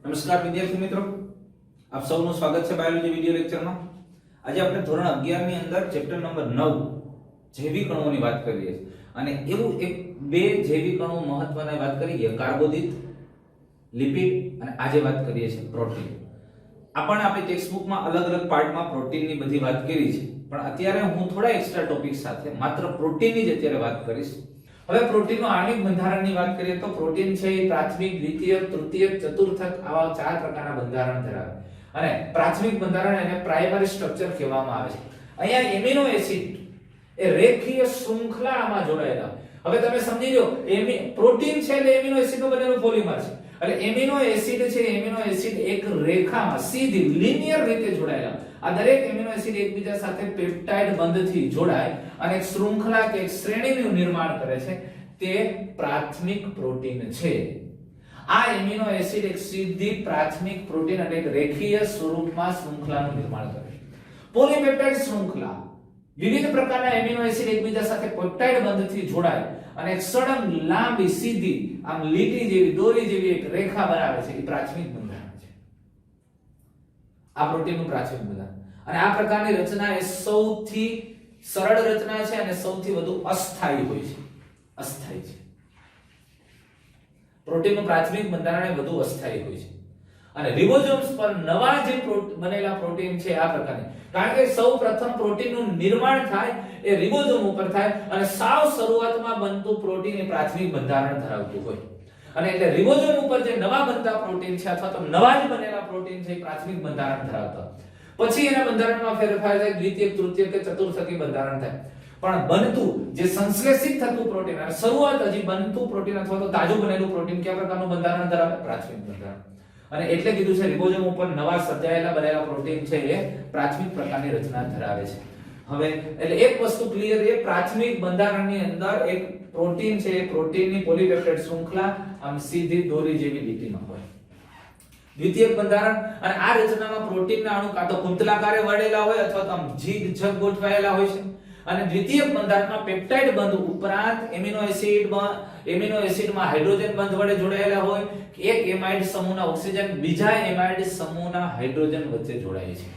નમસ્કાર વિદ્યાર્થી મિત્રો, આપ સૌનું સ્વાગત છે બાયોલોજી વિડિયો લેક્ચરમાં. આજે આપણે ધોરણ 11 ની અંદર ચેપ્ટર નંબર 9 જૈવિક અણુઓની વાત કરીએ છીએ અને એવું બે જૈવિક અણુ મહત્વની વાત કરીએ, કાર્બોદિત, લિપિડ અને આજે વાત કરીએ છીએ પ્રોટીન. આપણે આપણી ટેક્સ્ટબુકમાં અલગ અલગ પાર્ટમાં પ્રોટીનની બધી વાત કરી છે, પણ અત્યારે હું થોડા એક્સ્ટ્રા ટોપિક સાથે માત્ર પ્રોટીનની જ અત્યારે વાત કરીશ. હવે પ્રોટીનનું આણ્વિક બંધારણની વાત કરીએ તો પ્રોટીન છે એ પ્રાથમિક, દ્વિતીયક, તૃતીયક, ચતુર્થક આવા 4 પ્રકારના બંધારણ ધરાવે અને પ્રાથમિક બંધારણ એને પ્રાઇમરી સ્ટ્રક્ચર કહેવામાં આવે છે. અહીંયા એમિનો એસિડ એ રેખીય શૃંખલામાં જોડાયેલા. હવે તમે સમજી લો, પ્રોટીન છે એટલે એમિનો એસિડનું બનેલું પોલિમર છે. એટલે એમિનો એસિડ છે, એમિનો એસિડ એક રેખામાં સીધી લિનિયર રીતે જોડાયેલા. આ દરેક એમિનો એસિડ એકબીજા સાથે પેપ્ટાઇડ બંધથી જોડાય અને એક શૃંખલા કે એક શ્રેણીનું નિર્માણ કરે છે. તે પ્રાથમિક પ્રોટીન છે. આ એમિનો એસિડ એક સીધી પ્રાથમિક પ્રોટીન એટલે એક રેખીય સ્વરૂપમાં શૃંખલાનું નિર્માણ કરે છે. પોલીપેપ્ટાઇડ શૃંખલા વિવિધ પ્રકારના એમિનો એસિડ એકબીજા સાથે પેપ્ટાઇડ બંધથી જોડાય અને એક સળંગ લાંબી સીધી આમ લીટી જેવી, દોરી જેવી એક રેખા બનાવે છે. એ પ્રાથમિક બંધારણ છે. આ પ્રોટીનનું પ્રાથમિક બંધારણ. અને આ પ્રકારની રચના એ સૌથી સરળ રચના છે અને સૌથી વધુ અસ્થાયી હોય છે. અસ્થાયી છે. પ્રોટીનનું પ્રાથમિક બંધારણ એ વધુ અસ્થાયી હોય છે. અને રિબોસોમ્સ પર નવા જે બનેલા પ્રોટીન છે આ પ્રકારની, કારણ કે સૌ પ્રથમ પ્રોટીનનું નિર્માણ થાય એ રિબોસોમ ઉપર થાય અને સાવ શરૂઆતમાં બનતું પ્રોટીન એ પ્રાથમિક બંધારણ ધરાવતું હોય. અને એટલે રિબોસોમ ઉપર જે નવા બનતા પ્રોટીન છે અથવા તો નવા જ બનેલા પ્રોટીન છે એ પ્રાથમિક બંધારણ ધરાવતા. પછી એના બંધારણમાં ફેરફાર થાય, દ્વિતીયક, તૃતીયક કે ચતુર્થકી બંધારણ થાય. પણ બનતું જે સંશ્લેષિત થતું પ્રોટીન અને શરૂઆત હજી બનતું પ્રોટીન અથવા તો તાજું બનેલું પ્રોટીન કયા પ્રકારનું બંધારણ ધરાવે? પ્રાથમિક બંધારણ. અને એટલે કીધું છે રિબોસોમ ઉપર નવા સર્જાયેલા બનેલા પ્રોટીન છે એ પ્રાથમિક પ્રકારની રચના ધરાવે છે. હવે એટલે એક વસ્તુ ક્લિયર, એ પ્રાથમિક બંધારણની અંદર એક પ્રોટીન છે, એ પ્રોટીનની પોલીપેપ્ટાઇડ શૃંખલા આમ સીધી દોરી જેવી લીટીમાં હોય. દ્વિતીયક બંધારણ, અને આ રચનામાં પ્રોટીનના અણુ કાં તો કુંતલાકારે વળેલા હોય અથવા તો આમ ઝીગઝગ ગોઠવાયેલા હોય છે. અને દ્વિતીયક બંધારણમાં પેપ્ટાઇડ બંધ ઉપરાંત એમિનો એસિડમાં હાઇડ્રોજન બંધ વડે જોડાયેલા હોય. એક એમાઇડ સમૂહના ઓક્સિજન બીજા એમાઇડ સમૂહના હાઇડ્રોજન વચ્ચે જોડાય છે.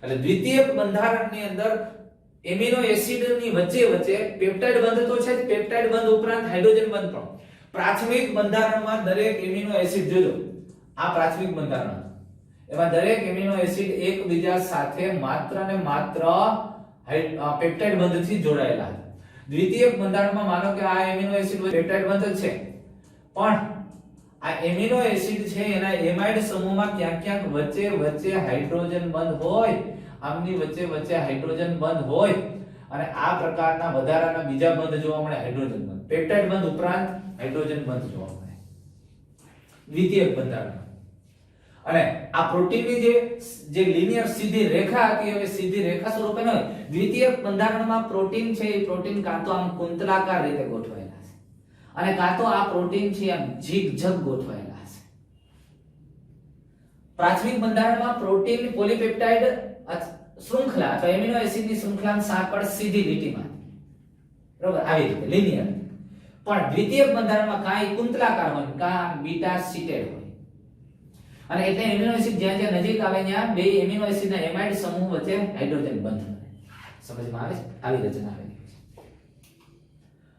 એટલે દ્વિતીયક બંધારણની અંદર એમિનો એસિડની વચ્ચે પેપ્ટાઇડ બંધ તો છે જ, પેપ્ટાઇડ બંધ ઉપરાંત હાઇડ્રોજન બંધ પણ. પ્રાથમિક બંધારણમાં દરેક એમિનો એસિડ, જોજો આ પ્રાથમિક બંધારણ, એમાં દરેક એમિનો એસિડ એકબીજા સાથે માત્ર ને માત્ર પેપ્ટાઇડ બંધથી જોડાયેલા છે. દ્વિતીયક બંધારણમાં માનો કે આ એમિનો એસિડ પેપ્ટાઇડ બંધ જ છે, પણ આ એમિનો એસિડ છે એના એમાઇડ સમૂહમાં ક્યાંક વચ્ચે હાઇડ્રોજન બંધ હોય. આમની વચ્ચે હાઇડ્રોજન બંધ હોય અને આ પ્રકારના વધારાના બીજા બંધ જોવા મળે, હાઇડ્રોજન બંધ. પેપ્ટાઇડ બંધ ઉપરાંત હાઇડ્રોજન બંધ જોવા મળે દ્વિતીયક બંધારણ. અને આ પ્રોટીનની જે લિનિયર સીધી રેખા હતી, હવે સીધી રેખા સ્વરૂપે ન હોય. દ્વિતીયક બંધારણમાં પ્રોટીન છે એ પ્રોટીન કાં તો આમ કુંતલાકાર રીતે ગોઠવાયેલા છે અને કાં તો આ પ્રોટીન છે આમ ઝીગઝગ ગોઠવાયેલા છે. પ્રાથમિક બંધારણમાં પ્રોટીન પોલીપેપ્ટાઇડ શૃંખલા અથવા એમિનો એસિડની શૃંખલાની સાંકળ સીધી લીટીમાં, બરોબર, આવી રીતે લિનિયર. પણ દ્વિતીયક બંધારણમાં કાંઈ કુંતલાકાર હોય, કાં બીટા સીટેડ હોય. અને એટલે એમિનો એસિડ જ્યાં નજીક આવે ત્યાં બે એમિનો એસિડના એમાઇડ સમૂહ વચ્ચે હાઇડ્રોજન બંધ બને. સમજમાં આવે છે? આવી રચના આવેલી છે.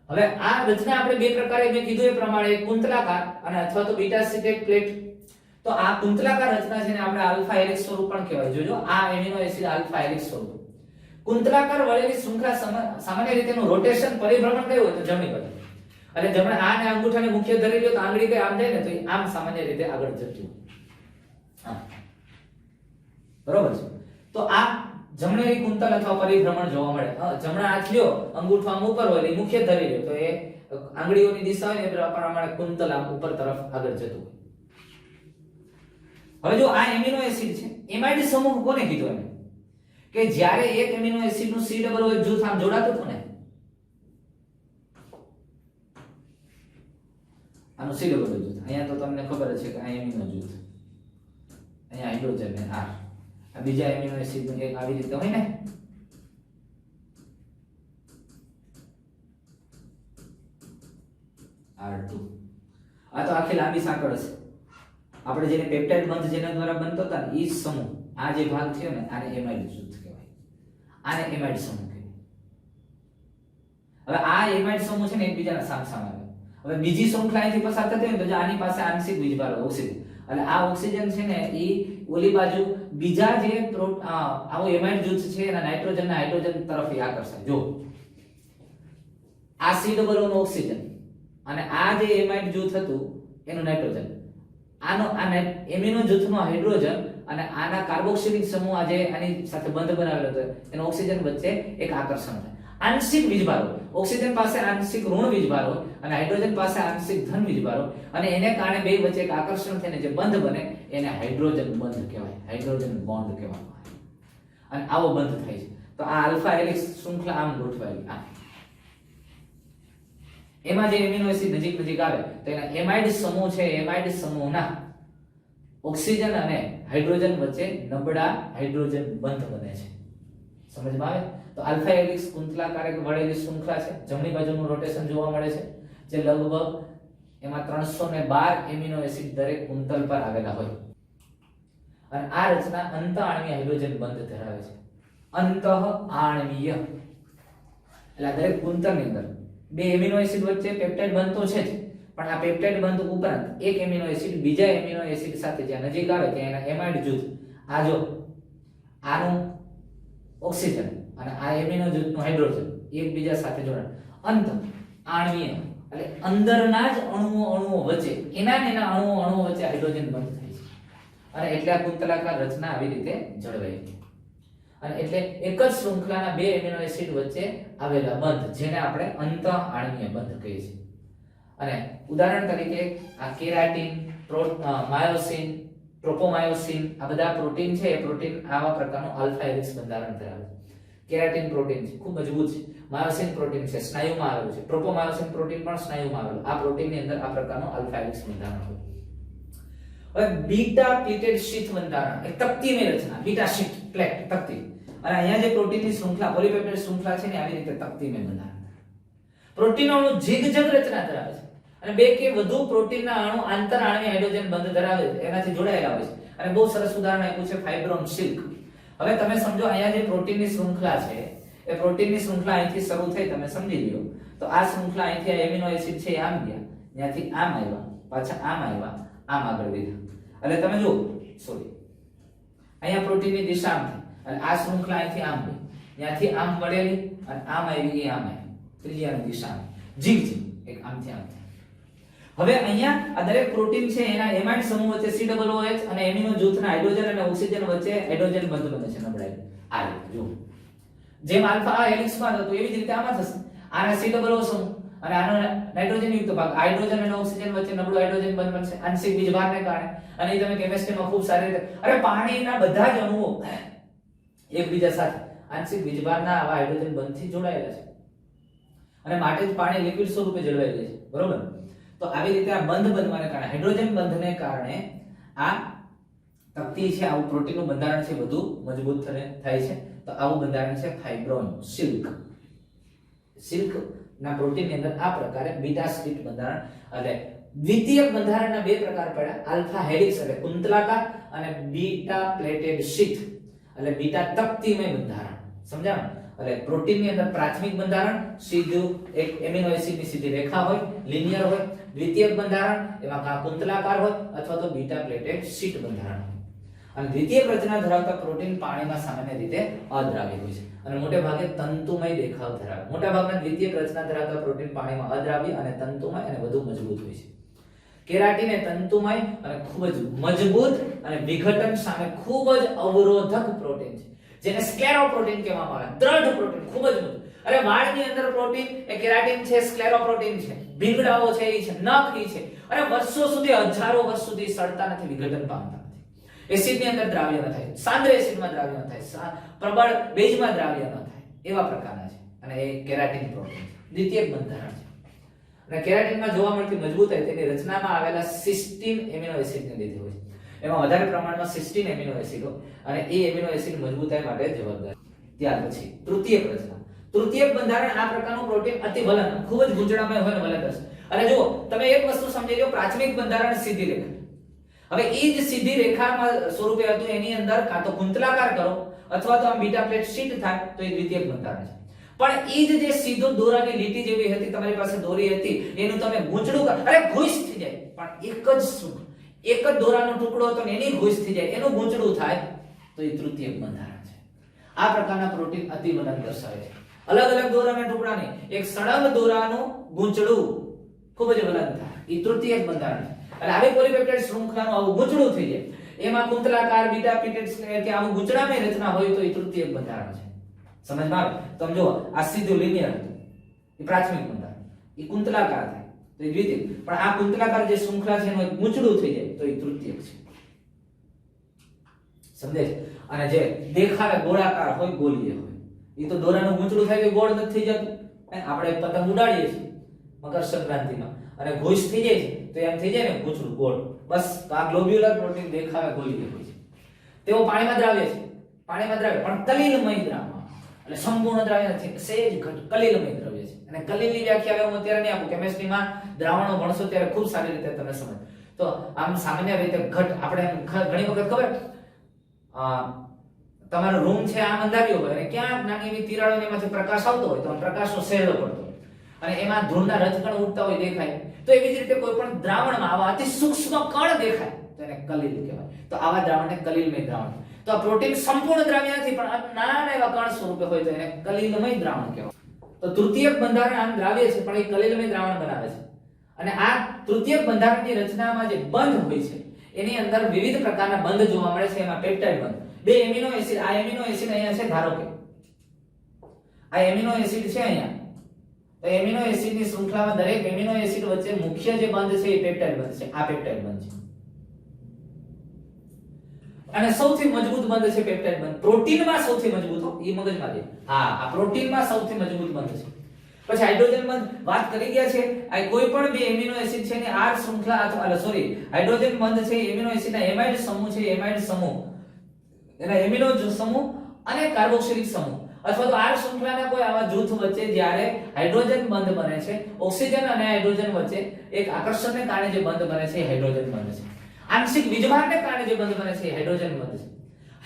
હવે આ રચના આપણે બે પ્રકારે મેં કીધું એ પ્રમાણે કુંતલાકાર અને અથવા તો બીટા સીટેડ પ્લેટ. તો આ કુંતલાકાર રચના છે ને આપણે આલ્ફા હેલિક્સ સ્વરૂપ પણ કહેવાય. જોજો આ એમિનો એસિડ આલ્ફા હેલિક્સ સ્વરૂપ. કુંતલાકાર વળેલી શૃંખલા સામાન્ય રીતે નું રોટેશન, પરિભ્રમણ કયું હોય તો જમણી બાજુ. અને જમણે આને અંગૂઠાને મુખ્ય ધરી લો તો આંગળી કઈ આમ જાય ને તો આમ સામાન્ય રીતે આગળ જતી હોય. બરોબર છે. તો આ જમણેરી કુંતલ અથવા પરિભ્રમણ જોવા મળે. જમણા હાથ લ્યો, અંગૂઠો આમ ઉપર હોય એટલે મુખ્ય ધરી લ્યો તો એ આંગળીઓની દિશા હોય ને એ પ્રમાણે કુંતલ આમ ઉપર તરફ આગળ જતું હોય. હવે જો આ એમિનો એસિડ છે, એમાઇડ સમૂહ કોને કીધો એને? કે જ્યારે એક એમિનો એસિડ નું C ડબલ O જૂથ આમ જોડાતું હતું ને, આનું C ડબલ O જૂથ, અહીંયા તો તમને ખબર જ છે કે આ એમિનો જૂથ, અહીંયા હાઇડ્રોજન ને R, આ બીજા એમિનો એસિડ નું એક આવી રીતે હોય ને, R2. આ તો આખી લાંબી સાંકળ છે. આપણે જેને પેપ્ટાઇડ બંધ જેના દ્વારા બનતો હતા ને, એ સમૂહ, આ જે ભાગ છે ને, આને એમાઇડ જૂથ કહેવાય, આને એમાઇડ સમૂહ કહેવાય. હવે આ એમાઇડ સમૂહ છે ને એકબીજાના સામસામે આવે. હવે બીજી શૃંખલા અહીંથી પસાર થતી હોય તો જો આની પાસે આંશિક વીજભાર ઓક્સિજન, એટલે આ ઓક્સિજન છે ને એ ઓલી બાજુ બીજા જે આવો એમાઇડ જૂથ છે એના નાઇટ્રોજનના હાઇડ્રોજન તરફ આકર્ષાય. જો આ C+O નો ઓક્સિજન અને આ જે એમાઇડ જૂથ હતું એનું નાઇટ્રોજન, આનો આ એમિનો જૂથનો હાઇડ્રોજન અને આના કાર્બોક્સિલિક સમૂહ આજે આની સાથે બંધ બનાવેલો હતો એનો ઓક્સિજન વચ્ચે એક આકર્ષણ થાય. આંશિક વીજભાર હોય, ઓક્સિજન પાસે આંશિક ઋણ વીજભાર હોય અને હાઇડ્રોજન પાસે આંશિક ધન વીજભાર હોય અને એને કારણે બે વચ્ચે એક આકર્ષણ થઈને જે બંધ બને એને હાઇડ્રોજન બંધ કહેવાય, હાઇડ્રોજન બોન્ડ કહેવામાં આવે. અને આવો બંધ થાય છે. તો આ આલ્ફા હેલિક્સ શૃંખલા આમ ગોઠવાયેલી આ એમાં જે એમિનો એસિડ નજીક નજીક આવે તો એના એમાઇડ સમૂહ છે, એમાઇડ સમૂહના ઓક્સિજન અને હાઇડ્રોજન વચ્ચે નબળા હાઇડ્રોજન બંધ બને છે. સમજમાં આવે? તો આલ્ફા હેલિક્સ કુંતલાકાર વળેલી શૃંખલા છે. જમણી બાજુનું રોટેશન જોવા મળે છે જે લગભગ એમાં 312 એમિનો એસિડ દરેક કુંતલ પર આવેલા હોય અને આ રચના અંત આણ્વીય હાઇડ્રોજન બંધ ધરાવે છે. અંત આણ્વીય એટલે આ દરેક કુંતલની અંદર બે એમિનો એસિડ વચ્ચે પેપ્ટાઇડ બંધ તો છે જ, પણ આ પેપ્ટાઇડ બંધ ઉપરાંત એક એમિનો એસિડ બીજા એમિનો એસિડ સાથે જ્યાં નજીક આવે ત્યાં એના એમાઇડ જૂથ, આ જો આનું ઓક્સિજન અને આ એમિનો જૂથનું હાઇડ્રોજન એકબીજા સાથે જોડાણ અંત આણ્વીય એટલે અંદરના જ અણુઓ વચ્ચે એના અણુઓ વચ્ચે હાઇડ્રોજન બંધ થાય છે અને એટલે આ કુંતલાકાર રચના આવી રીતે જળવાય છે. અને એટલે એક જ શૃંખલાના બે એમિનો એસિડ વચ્ચે આવેલા બંધ જેને આપણે અંત આણ્વીય બંધ કહીએ છીએ. અને ઉદાહરણ તરીકે આ કેરાટીન, માયોસિન, ટ્રોપોમાયોસિન આ બધા પ્રોટીન છે. એ પ્રોટીન આવા પ્રકારનું આલ્ફા હેલિક્સ બંધારણ ધરાવે છે. કેરાટીન પ્રોટીન છે, ખૂબ મજબૂત છે. માયોસિન પ્રોટીન છે, સ્નાયુમાં આવેલું છે. ટ્રોપોમાયોસિન પ્રોટીન પણ સ્નાયુમાં આવેલું. આ પ્રોટીનની અંદર આ પ્રકારનું આલ્ફા હેલિક્સ બંધારણ હોય. હવે બીટા પ્લેટેડ શીથ બંધારણ એક તકતીની રચના, બીટા શીથ પ્લેટ તકતી. અને અહીંયા જે પ્રોટીનની શૃંખલા પોલીપેપ્ટાઇડ શૃંખલા છે ને આવી રીતે તકતીમાં બંધારણ. પ્રોટીનનો અણુ ઝિગઝગ રચના ધરાવે છે અને બે કે વધુ પ્રોટીનના અણુ આંતર આણ્વીય હાઇડ્રોજન બંધ ધરાવે છે, એનાથી જોડાયેલા હોય છે. અને બહુ સરસ ઉદાહરણ આપ્યું છે ફાઇબ્રોન સિલ્ક. હવે તમે સમજો અહીંયા જે પ્રોટીનની શૃંખલા છે એ પ્રોટીનની શૃંખલા અહીંથી શરૂ થઈ, તમે સમજી લ્યો. તો આ શૃંખલા અહીંથી આ એમિનો એસિડ છે આમ ગયા, ત્યાંથી આમ આવ્યા, પાછા આમ આવ્યા, આમ આગળ વધ્યા. એટલે તમે જુઓ, સોરી, અહીંયા પ્રોટીનની દિશા આમ થઈ અને આ શૃંખલા અહીંથી આમ ગઈ, ત્યાંથી આમ વળેલી અને આમ આવી, આમ આવી, ત્રીજાની દિશા ઝીગ એક આમથી આમ. હવે અહીંયા આ દરેક પ્રોટીન છે એના એમાઇડ સમૂહ વચ્ચે COOH અને એમિનો જૂથના હાઇડ્રોજન અને ઓક્સિજન વચ્ચે હાઇડ્રોજન બંધ બને છે નબળાઈ. આ રીતે જો જેમ આલ્ફા હેલિક્સમાં હતું એવી જ રીતે આમાં થશે. આના COOH સમૂહ અને આનો નાઇટ્રોજન યુક્ત ભાગ હાઇડ્રોજન અને ઓક્સિજન વચ્ચે નબળું હાઇડ્રોજન બંધ બનશે આંશિક વીજભારને કારણે. અને એ તમે કેમિસ્ટ્રીમાં ખૂબ સારી રીતે, અરે પાણીના બધા જ અણુઓ એકબીજા સાથે આંશિક વીજભારના આવા હાઇડ્રોજન બંધથી જોડાયેલા છે અને માટે જ પાણી લિક્વિડ સ્વરૂપે જળવાઈ રહે છે. બરોબર? તો આવી રીતે આ બંધ બનવાને કારણે હાઇડ્રોજન બંધને કારણે આ તકતી છે, આવું પ્રોટીનનું બંધારણ છે વધુ મજબૂત થાય છે. તો આવું બંધારણ છે ફાઇબ્રોન સિલ્ક. સિલ્ક ના પ્રોટીનની અંદર આ પ્રકારે બીટા સ્પ્લિટ બંધારણ એટલે દ્વિતીય બંધારણના બે પ્રકાર પડ્યા, આલ્ફા હેલિક્સ એટલે કુંતલાકાર અને બીટા પ્લેટેડ શીથ એટલે બીટા તકતીમય બંધારણ. સમજાણું? એટલે પ્રોટીનની અંદર પ્રાથમિક બંધારણ સીધું એક એમિનો એસિડની સીધી રેખા હોય, લિનિયર હોય. દ્વિતીયક બંધારણ એમાં કાં કુંતલાકાર હોય અથવા તો બીટા પ્લેટેડ શીટ બંધારણ હોય. અને દ્વિતીયક રચના ધરાવતા પ્રોટીન પાણીમાં સામાન્ય રીતે અદ્રાવ્ય હોય છે અને મોટે ભાગે તંતુમય દેખાવ ધરાવે. મોટા ભાગના દ્વિતીયક રચના ધરાવતા પ્રોટીન પાણીમાં અદ્રાવ્ય અને તંતુમય અને વધુ મજબૂત હોય છે. કેરાટીન એ તંતુમય અને ખૂબ જ મજબૂત અને વિઘટન સામે ખૂબ જ અવરોધક પ્રોટીન છે જેને સ્ક્લેરોપ્રોટીન કહેવામાં આવે. દ્રઢ પ્રોટીન, ખૂબ જ મજબૂત. અરે વાળની અંદર પ્રોટીન એ કેરાટીન છે, સ્ક્લેરોપ્રોટીન છે, ભીંગડાઓ છે, એ છે, નખ એ છે. અરે વર્ષો સુધી, હજારો વર્ષ સુધી સડતા નથી, વિઘટન પામતા નથી. એસિડની અંદર દ્રાવ્ય ન થાય, સાંદ્ર એસિડમાં દ્રાવ્ય ન થાય, પ્રબળ બેઝમાં દ્રાવ્ય ન થાય, એવા પ્રકારના છે. અને એ કેરાટીન પ્રોટીન દ્વિતીયક બંધારણ છે. અને કેરાટીનમાં જોવા મળતી મજબૂતાઈ તેની રચનામાં આવેલા સિસ્ટીન એમિનો એસિડને લીધે હોય છે. એમાં વધારે પ્રમાણમાં સિસ્ટીન એમિનો એસિડ હોય અને એ એમિનો એસિડ મજબૂતાઈ માટે જવાબદાર. ત્યાર પછી તૃતીયક રચના. તૃતીયક બંધારણ આ પ્રકારનું પ્રોટીન અતિ વલન, ખૂબ જ ગૂંચળામય હોય અને વલન હશે. અને જુઓ, તમે એક વસ્તુ સમજી લો, પ્રાથમિક બંધારણ સીધી રેખા હવે એ જ સીધી રેખામાં સ્વરૂપે હતું એની અંદર કાં તો કુંતલાકાર કરો અથવા તો આમ બીટા પ્લેટ શીટ થાય તો એ દ્વિતીયક બંધારણ છે. પણ એ જ જે સીધો દોરાની લીટી જેવી હતી, તમારી પાસે દોરી હતી, એનું તમે ગૂંચળું કરો, અરે ઘૂસ થઈ જાય, પણ એક જ દોરાનો ટુકડો હતો ને એની ઘૂસ થઈ જાય, એનું ગૂંચળું થાય તો એ તૃતીયક બંધારણ છે. આ પ્રકારના પ્રોટીન અતિવલન દર્શાવે છે. અલગ અલગ દોરાના ટુકડાને એક સળંગ દોરાનું ગૂંચળું ખૂબ જ વલન થાય, એ તૃતીયક બંધારણ છે. અને આવી પોલીપેપ્ટાઇડ શૃંખલાનું આવું ગૂંચળું થઈ જાય, એમાં કુંતલાકાર બીટા પ્લેટ કે આવું ગૂંચળામય રચના હોય તો એ તૃતીયક બંધારણ છે. સમજમાં આવે? તમે જો આ સીધું લિનિયર હતું, એ પ્રાથમિક બંધારણ, એ કુંતલાકાર થાય તો એ દ્વિતીયક, પણ આ કુંતલાકાર જે શૃંખલા છે એનું ગૂંચળું થઈ જાય તો એ તૃતીયક છે. સમજે છે? અને જે દેખાવે ગોળાકાર હોય, ગોલીય હોય, એ તો દોરાનું ગૂંચળું થાય કે ગોળ નથી થઈ જતું. આપણે પતંગ ઉડાડીએ છીએ મકર સંક્રાંતિમાં અને ઘૂસ થઈ જાય છે તો એમ થઈ જાય ને ગૂંચળું ગોળ, બસ. તો આ ગ્લોબ્યુલર પ્રોટીન દેખાવે ગોલીય હોય છે. તેઓ પાણીમાં દ્રાવ્ય છે, પાણીમાં દ્રાવ્ય પણ કલિલમય દ્રાવણ, એટલે સંપૂર્ણ દ્રાવ્ય નથી, સહેજ ઘટ કલિલમય દ્રવ્ય છે. અને કલિલની વ્યાખ્યા હું અત્યારે નહીં આપું, કેમિસ્ટ્રીમાં દ્રાવણો ભણશો ત્યારે ખૂબ સારી રીતે તમે સમજો. તો આમ સામાન્ય રીતે ઘટ, આપણે ઘણી વખત ખબર તમારો રૂમ છે આમ અંધાર્યો હોય અને ક્યાંક નાની એવી તિરાડો એમાંથી પ્રકાશ આવતો હોય તો પ્રકાશનો શેડો પડતો હોય અને એમાં ધૂળના રજકણ ઉડતા હોય દેખાય, તો એવી જ રીતે કોઈ પણ દ્રાવણમાં આવા અતિ સૂક્ષ્મ કણ દેખાય તો એને કલિલ કહેવાય. તો આવા દ્રાવણને કલિલમય દ્રાવણ. તો આ પ્રોટીન સંપૂર્ણ દ્રાવ્ય નથી પણ નાના એવા કણ સ્વરૂપે હોય તો એને કલિલમય દ્રાવણ કહેવાય. તો તૃતીયક બંધારણ આમ દ્રાવ્ય છે પણ એ કલિલમય દ્રાવણ બનાવે છે. અને આ તૃતીયક બંધારણની રચનામાં જે બંધ હોય છે એની અંદર વિવિધ પ્રકારના બંધ જોવા મળે છે. એમાં પેપ્ટાઇડ બંધ, બે એમિનો એસિડ, આ એમિનો એસિડ અહીંયા છે, ધારો કે આ એમિનો એસિડ છે અહીંયા, તો એમિનો એસિડની શૃંખલામાં દરેક એમિનો એસિડ વચ્ચે મુખ્ય જે બંધ છે એ પેપ્ટાઇડ બંધ છે. આ પેપ્ટાઇડ બંધ છે અને સૌથી મજબૂત બંધ છે પેપ્ટાઇડ બંધ. પ્રોટીનમાં સૌથી મજબૂત હો, એ મગજમાં દે. હા, આ પ્રોટીનમાં સૌથી મજબૂત બંધ છે. પછી હાઇડ્રોજન બંધ વાત કરી ગયા છે. આ કોઈ પણ બે એમિનો એસિડ છે ને આર શૃંખલા અથવા સોરી હાઇડ્રોજન બંધ છે એમિનો એસિડના એમાઇડ સમૂહ છે, એમાઇડ સમૂહ એના એમિનો સમૂહ અને કાર્બોક્સિલિક સમૂહ અથવા તો આર શૃંખલાના કોઈ આવા જૂથ વચ્ચે જ્યારે હાઇડ્રોજન બંધ બને છે, ઓક્સિજન અને હાઇડ્રોજન વચ્ચે એક આકર્ષણને કારણે જે બંધ બને છે એ હાઇડ્રોજન બંધ છે. આંશિક વીજભારને કારણે જે બંધ બને છે એ હાઇડ્રોજન બંધ છે.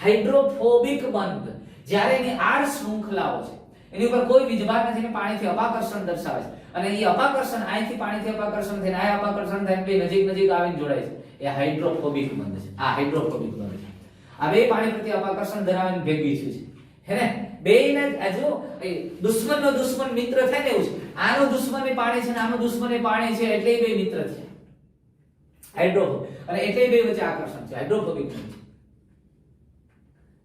હાઇડ્રોફોબિક બંધ, જ્યારે એની આર શૃંખલાઓ છે એની ઉપર કોઈ વીજભાર નથી ને પાણીથી અપાકર્ષણ દર્શાવે છે અને એ અપાકર્ષણ અહીંથી પાણીથી અપાકર્ષણ થઈને આ અપાકર્ષણ થઈને બે નજીક આવીને જોડાય છે, એ હાઇડ્રોફોબિક બંધ છે. આ હાઇડ્રોફોબિક બંધ છે. આ બે પાણી પ્રત્યે અપાકર્ષણ ધરાવીને ભેગી છે, હે ને? બેયના જો દુશ્મનનો દુશ્મન મિત્ર થાય ને એવું છે. આનો દુશ્મન એ પાણી છે ને આનો દુશ્મન એ પાણી છે, એટલે બે મિત્ર છે. હાઇડ્રોફોબિક, અને એટલે બે વચ્ચે આકર્ષણ છે, હાઇડ્રોફોબિક છે.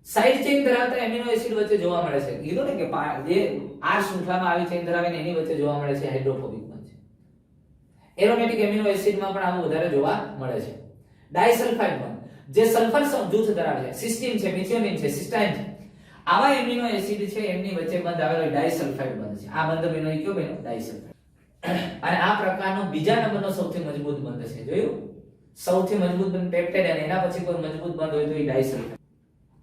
સાઇડ ચેઇન ધરાવતા એમિનો એસિડ વચ્ચે જોવા મળે છે. કીધું ને કે જે આર શૃંખલામાં આવી ચેઇન ધરાવીને એની વચ્ચે જોવા મળે છે હાઇડ્રોફોબિક બંધ છે. એરોમેટિક એમિનો એસિડમાં પણ આવું વધારે જોવા મળે છે. ડાયસલ્ફાઇડ બંધ, જે સલ્ફર જૂથ ધરાવે છે, સિસ્ટીન છે, મિથિયોનિન છે, સિસ્ટાઇન છે, આવા એમિનો એસિડ છે એમની વચ્ચે બંધ આવેલો ડાયસલ્ફાઇડ બંધ છે. આ બંધ બન્યો કયો બન્યો? ડાયસલ્ફાઇડ. અને આ પ્રકારનો બીજા નંબરનો સૌથી મજબૂત બંધ છે. જોયું? સૌથી મજબૂત બંધ પેપ્ટાઇડ અને એના પછી કોઈ મજબૂત બંધ હોય તો એ ડાયસલ્ફાઇડ.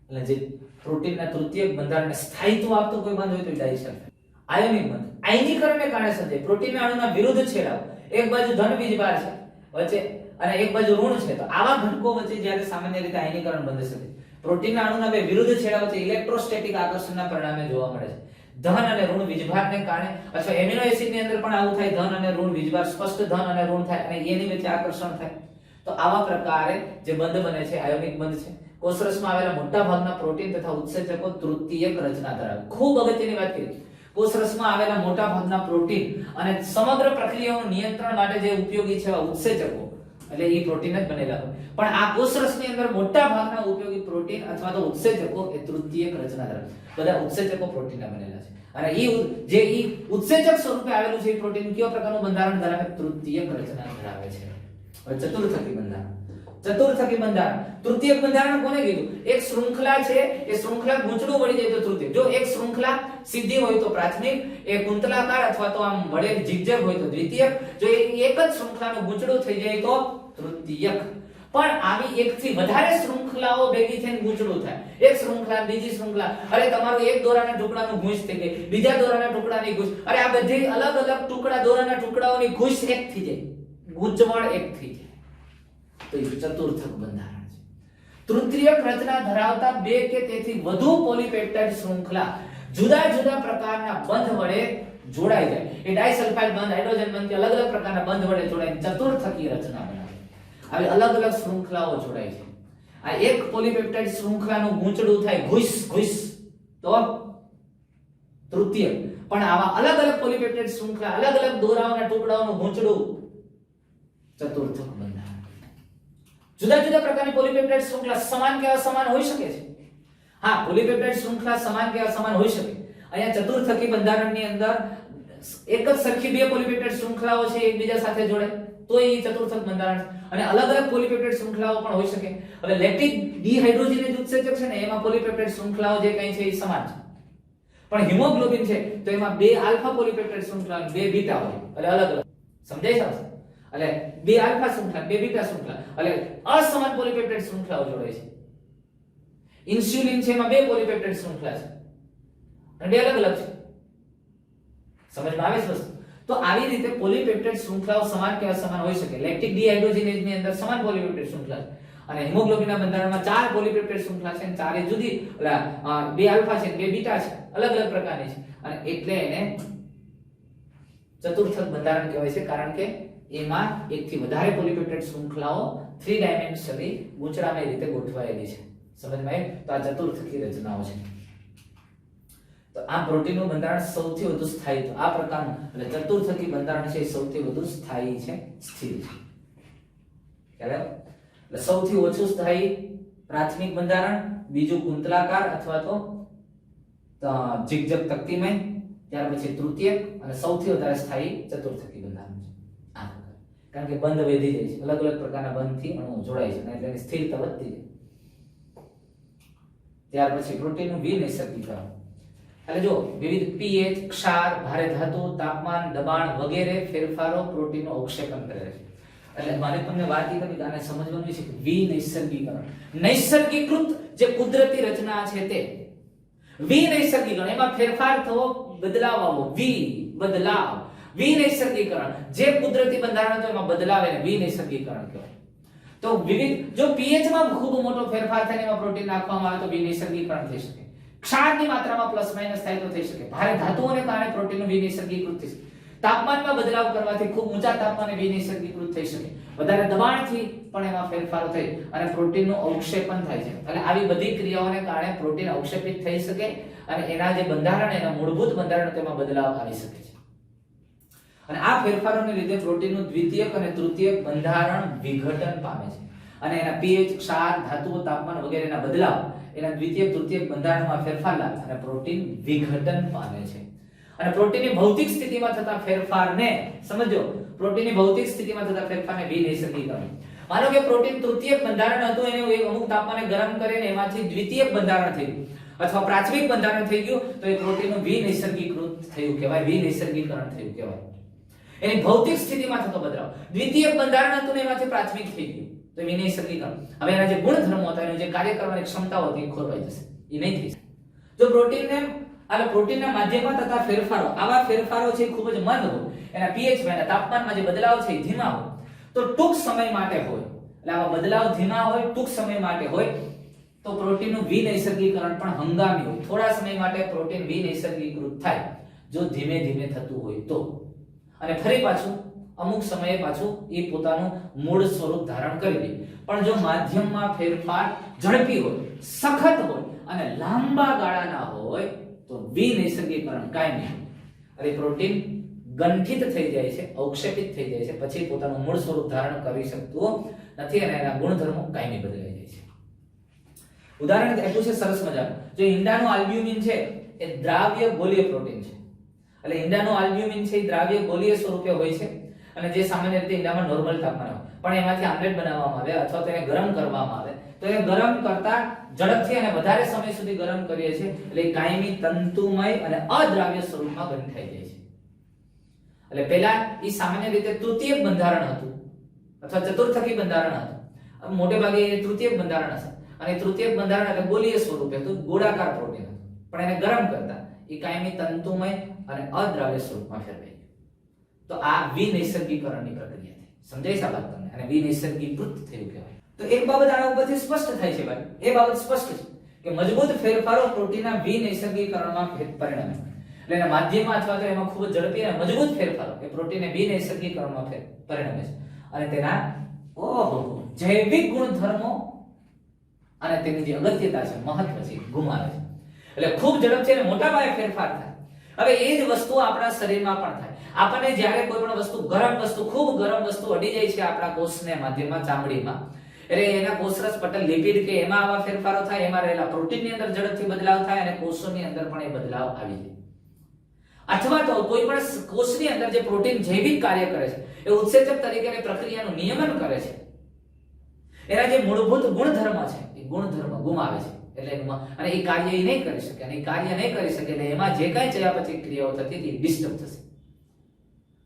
એટલે જે પ્રોટીનના તૃતીયક બંધારણને સ્થાયિત્વ આપતો કોઈ બંધ હોય તો એ ડાયસલ્ફાઇડ. આયોનિક બંધ, આયનીકરણને કારણે સર્જાય. પ્રોટીનના અણુના વિરુદ્ધ છેડાઓ, એક બાજુ ધન વીજભાર છે વચ્ચે અને એક બાજુ ઋણ છે, તો આવા ઘટકો વચ્ચે જ્યારે સામાન્ય રીતે આયનીકરણ બંધ છે, પ્રોટીનના અણુના બે વિરુદ્ધ છેડા વચ્ચે ઇલેક્ટ્રોસ્ટેટિક આકર્ષણના પરિણામે જોવા મળે છે. ધન અને ઋણ વીજભારને કારણે, અથવા એમિનો એસિડની અંદર પણ આવું થાય, ધન અને ઋણ વીજભાર, સ્પષ્ટ ધન અને ઋણ થાય અને એની વચ્ચે આકર્ષણ થાય. તો આવા પ્રકારે જે બંધ બને છે આયોનિક બંધ છે. કોષરસમાં આવેલા મોટા ભાગના પ્રોટીન તથા ઉત્સેચકો તૃતીયક રચના ધરાવે. ખૂબ અગત્યની વાત કરી. કોષરસમાં આવેલા મોટા ભાગના પ્રોટીન અને સમગ્ર પ્રક્રિયાઓનું નિયંત્રણ માટે જે ઉપયોગી છે ઉત્સેચકો, એટલે એ પ્રોટીન જ બનેલા હોય. પણ આ કોષરસની અંદર મોટા ભાગના ઉપયોગી પ્રોટીન અથવા તો ઉત્સેચકો એ તૃતીયક રચના ધરાવે. બધા ઉત્સેચકો પ્રોટીનના બનેલા છે. અને જે ઉત્સેચક સ્વરૂપે આવેલું છે એ પ્રોટીન કયો પ્રકારનું બંધારણ ધરાવે? તૃતીયક રચના ધરાવે છે. ચતુર્થકી બંધારણ. ચતુર્થકી બંધારણ, તૃતીયક બંધારણ કોને કીધું? એક શૃંખલા છે, એ શૃંખલા ગૂંચળું વળી જાય તો તૃતીયક. જો એક શૃંખલા સીધી હોય તો પ્રાથમિક, એ કુંતલાકાર અથવા તો આમ વળેલી ઝિગઝેગ હોય તો દ્વિતીયક, જો એક જ શૃંખલાનું ગૂંચળું થઈ જાય તો તૃતીયક. પણ આવી એકથી વધારે શૃંખલાઓ ભેગી થઈને ગૂંચળું થાય, એક શૃંખલા બીજી શૃંખલા, અરે તમારું એક દોરાના ટુકડાનું ઘૂંસ થઈ ગઈ, બીજા દોરાના ટુકડાની ઘૂંસ, અરે આ બધી અલગ અલગ ટુકડા દોરાના ટુકડાઓની ઘૂંસ એક થઈ જાય, ગૂંચવણ એક થઈ જાય. તો એ ચતુર્થક બંધારણ છે. તૃતીયક રચના ધરાવતા બે કે તેથી વધુ પોલીપેપ્ટાઇડ શૃંખલા જુદા જુદા પ્રકારના બંધ વડે જોડાઈ જાય. એ ડાયસલ્ફાઇડ બંધ, હાઇડ્રોજન બંધ કે અલગ અલગ પ્રકારના બંધ વડે જોડાઈને ચતુર્થકી રચના બનાવે. આવી અલગ અલગ શૃંખલાઓ જોડાય છે. આ એક પોલીપેપ્ટાઇડ શૃંખલાનું ગૂંચળું થાય ઘુસ ઘુસ તો તૃતીય, પણ આવા અલગ અલગ પોલીપેપ્ટાઇડ શૃંખલા અલગ અલગ દોરાઓના ટુકડાઓનું ગૂંચળું ચતુર્થક બંધારણ. જુદા જુદા પ્રકારની પોલીપેપ્ટાઇડ શૃંખલા સમાન કે અસમાન હોઈ શકે છે. હા, પોલીપેપ્ટાઇડ શૃંખલા સમાન કે અસમાન હોઈ શકે. અહીંયા ચતુર્થકી બંધારણની અંદર એક જ સરખી બે પોલીપેપ્ટાઇડ શૃંખલાઓ છે એકબીજા સાથે જોડે તો એ ચતુર્થક બંધારણ છે. અને અલગ અલગ પોલીપેપ્ટાઇડ શૃંખલાઓ પણ હોઈ શકે. હવે લેક્ટિક ડિહાઇડ્રોજનેઝ ઉત્સેચક છે ને એમાં પોલીપેપ્ટાઇડ શૃંખલાઓ જે કંઈ છે એ સમાન છે. પણ હિમોગ્લોબિન છે તો એમાં બે આલ્ફા પોલીપેપ્ટાઇડ શૃંખલા અને બે બીટા હોય એટલે અલગ અલગ. સમજાય છે? એટલે બે આલ્ફા શૃંખલા બે બીટા શૃંખલા એટલે અસમાન પોલીપેપ્ટાઇડ શૃંખલાઓ જોડાય છે. ઇન્સ્યુલિન છે એમાં બે પોલીપેપ્ટાઇડ શૃંખલા છે અને બે અલગ અલગ છે. સમજમાં આવે છે વસ્તુ? તો આવી રીતે પોલીપેપ્ટાઇડ શૃંખલાઓ સમાન કે અસમાન હોઈ શકે. લેક્ટિક ડિહાઇડ્રોજનેઝ ની અંદર સમાન પોલીપેપ્ટાઇડ શૃંખલા છે અને હિમોગ્લોબિનના બંધારણમાં ચાર પોલીપેપ્ટાઇડ શૃંખલા છે અને ચારે જુદી બે આલ્ફા છે બે બીટા છે અલગ અલગ પ્રકારની છે અને એટલે એને ચતુર્થક બંધારણ કહેવાય છે. કારણ કે એમાં એકથી વધારે પોલીપેપ્ટાઇડ શૃંખલાઓ 3 ડાયમેન્શનલી ગૂંચળામય રીતે ગોઠવાયેલી છે. સમજમાં આવ્યું? તો આ ચતુર્થકી રચનાઓ છે. તો આ પ્રોટીનનું બંધારણ સૌથી વધુ સ્થાયી, આ પ્રકારનું એટલે ચતુર્થકી બંધારણ છે એ સૌથી વધુ સ્થાયી છે, સ્થિર છે. ખ્યાલ આવ્યો? એટલે સૌથી ઓછું સ્થાયી પ્રાથમિક બંધારણ, બીજું કુંતલાકાર અથવા તો ઝિગઝગ તકતીમય, ત્યાર પછી તૃતીયક અને સૌથી વધારે સ્થાયી ચતુર્થકી બંધારણ છે. આ પ્રકાર કારણ કે બંધ વધી જાય છે, અલગ અલગ પ્રકારના બંધથી અણુઓ જોડાય છે અને એટલે એની સ્થિરતા વધતી જાય. ત્યાર પછી પ્રોટીનનું વિનૈસર્ગીકરણ એટલે જો વિવિધ pH, ક્ષાર, ભારે ધાતુ, તાપમાન, દબાણ વગેરે ફેરફારો પ્રોટીનનું અવક્ષેપન કરે છે. એટલે મારે તમને વાત એ કરી આને સમજવાનું છે કે વિનૈસર્ગીકરણ, નૈસર્ગીકૃત જે કુદરતી રચના છે તે વિનૈસર્ગીકરણ, એમાં ફેરફાર થવો, બદલાવ આવવો, બદલાવ, વિનૈસર્ગીકરણ જે કુદરતી બંધારણ હતો એમાં બદલાવ એને વિનૈસર્ગીકરણ કહેવાય. તો વિવિધ જો pH માં ખૂબ મોટો ફેરફાર થાય એમાં પ્રોટીન નાખવામાં આવે તો વિનૈસર્ગીકરણ થઈ શકે. ક્ષારની માત્રામાં પ્લસ માઈનસ થાય તો થઈ શકે. ભારે ધાતુઓને કારણે પ્રોટીનનું વિનૈસર્ગીકૃત થઈ શકે. તાપમાનમાં બદલાવ કરવાથી ખૂબ ઊંચા તાપમાને વિનૈસર્ગીકૃત થઈ શકે. વધારે દબાણથી પણ એમાં ફેરફારો થઈ અને પ્રોટીનનું અવક્ષેપણ થાય છે. એટલે આવી બધી ક્રિયાઓને કારણે પ્રોટીન અવક્ષેપિત થઈ શકે અને એના જે બંધારણ એના મૂળભૂત બંધારણ તેમાં બદલાવ આવી શકે છે. અને આ ફેરફારોને લીધે પ્રોટીનનું દ્વિતીયક અને તૃતીયક બંધારણ વિઘટન પામે છે અને એના pH, ક્ષાર, ધાતુઓ, તાપમાન વગેરેના બદલાવ એના દ્વિતીયક તૃતીયક બંધારણમાં ફેરફાર લાવે અને પ્રોટીન વિઘટન પામે છે. અને પ્રોટીનની ભૌતિક સ્થિતિમાં થતા ફેરફારને સમજો, પ્રોટીનની ભૌતિક સ્થિતિમાં થતા ફેરફારને વિનૈસર્ગીકરણ. માનો કે પ્રોટીન તૃતીયક બંધારણ હતું એને એક અમુક તાપમાને ગરમ કરીને એમાંથી દ્વિતીયક બંધારણ થઈ ગયું અથવા પ્રાથમિક બંધારણ થઈ ગયું તો એ પ્રોટીનનું વિનૈસર્ગીકૃત થયું કહેવાય, વિનૈસર્ગીકરણ થયું કહેવાય. એની ભૌતિક સ્થિતિમાં થતો બદલાવ, દ્વિતીયક બંધારણ હતું ને એમાંથી પ્રાથમિક થઈ ગયું તો વિનૈસર્ગીકરણ. હવે એના જે ગુણધર્મો હતા, એનું જે કાર્ય કરવાની ક્ષમતાઓ હતી એ ખોરવાઈ જશે, એ નહીં થઈ શકે. જો પ્રોટીનના માધ્યમમાં થતા ફેરફારો, આવા ફેરફારો છે ખૂબ જ મંદ હોય, એના pH માં એના તાપમાનમાં જે બદલાવ છે એ ધીમા હોય તો ટૂંક સમય માટે હોય, એટલે આવા બદલાવ ધીમા હોય, ટૂંક સમય માટે હોય તો પ્રોટીનનું વિનૈસર્ગીકરણ પણ હંગામી હોય. થોડા સમય માટે પ્રોટીન વિનૈસર્ગીકૃત થાય જો ધીમે ધીમે થતું હોય તો, અને ફરી પાછું અમુક સમયે પાછું એ પોતાનું મૂળ સ્વરૂપ ધારણ કરી લે. પણ જો માધ્યમમાં ફેરફાર ઝડપી હોય, સખત હોય અને લાંબા ગાળાના હોય તો વિનૈસર્ગીકરણ કાયમી હોય. અને પ્રોટીન ગંઠિત થઈ જાય છે, અવક્ષેપિત થઈ જાય છે, પછી પોતાનું મૂળ સ્વરૂપ ધારણ કરી શકતું નથી અને એના ગુણધર્મો કાયમી બદલાઈ જાય છે. ઉદાહરણ આપ્યું છે સરસ મજાનું. જો ઈંડાનું આલ્બ્યુમિન છે એ દ્રાવ્ય ગોળીય પ્રોટીન છે. એટલે ઈંડાનું આલ્બ્યુમિન છે એ દ્રાવ્ય ગોળીય સ્વરૂપે હોય છે અને જે સામાન્ય રીતે ઈંડામાં નોર્મલ તાપમાન હોય, પણ એમાંથી આમલેટ બનાવવામાં આવે અથવા તો એને ગરમ કરવામાં આવે તો એ ગરમ કરતા ઝડપથી અને વધારે સમય સુધી ગરમ કરીએ છીએ એટલે કાયમી તંતુમય અને અદ્રાવ્ય સ્વરૂપમાં ગંઠાઈ જાય છે. એટલે પહેલા એ સામાન્ય રીતે તૃતીયક બંધારણ હતું અથવા ચતુર્થકી બંધારણ હતું. મોટે ભાગે એ તૃતીયક બંધારણ હશે અને તૃતીયક બંધારણ એટલે ગોળીય સ્વરૂપે હતું, ગોળાકાર પ્રોટીન હતું, પણ એને ગરમ કરતા એ કાયમી તંતુમય અને અદ્રાવ્ય સ્વરૂપમાં ફેરવાઈ ગયું. તો આ વિનૈસર્ગીકરણની પ્રક્રિયા થઈ. સમજાય છે આ વાત તમને? અને વિનૈસર્ગીકૃત થયું કહેવાય. તો એક બાબત આના ઉપરથી સ્પષ્ટ થાય છે ભાઈ, એ બાબત સ્પષ્ટ છે કે મજબૂત ફેરફારો પ્રોટીનના વિનૈસર્ગીકરણમાં પરિણમે. એટલે એના માધ્યમમાં અથવા તો એમાં ખૂબ જ ઝડપી અને મજબૂત ફેરફારો એ પ્રોટીનને વિનૈસર્ગીકરણમાં પરિણમે છે અને તેના જૈવિક ગુણધર્મો અને તેની જે અગત્યતા છે, મહત્વ છે, ગુમાવે છે. એટલે ખૂબ ઝડપથી અને મોટા પાયે ફેરફાર થાય. હવે એ જ વસ્તુ આપણા શરીરમાં પણ થાય. આપણને જ્યારે કોઈ પણ વસ્તુ ગરમ વસ્તુ, ખૂબ ગરમ વસ્તુ અડી જાય છે આપણા કોષને માધ્યમમાં, ચામડીમાં, એટલે એના કોષરસ પટલ લિપિડ કે એમાં આવા ફેરફારો થાય, એમાં રહેલા પ્રોટીનની અંદર ઝડપથી બદલાવ થાય અને કોષોની અંદર પણ એ બદલાવ આવી જાય. અથવા તો કોઈ પણ કોષની અંદર જે પ્રોટીન જૈવિક કાર્ય કરે છે, એ ઉત્સેચક તરીકેની પ્રક્રિયાનું નિયમન કરે છે, એના જે મૂળભૂત ગુણધર્મ છે એ ગુણધર્મ ગુમાવે છે. એટલે અને એ કાર્ય એ નહીં કરી શકે, અને એ કાર્ય નહીં કરી શકે એટલે એમાં જે કાંઈ ચયાપચય ક્રિયાઓ થતી હતી ડિસ્ટર્બ થશે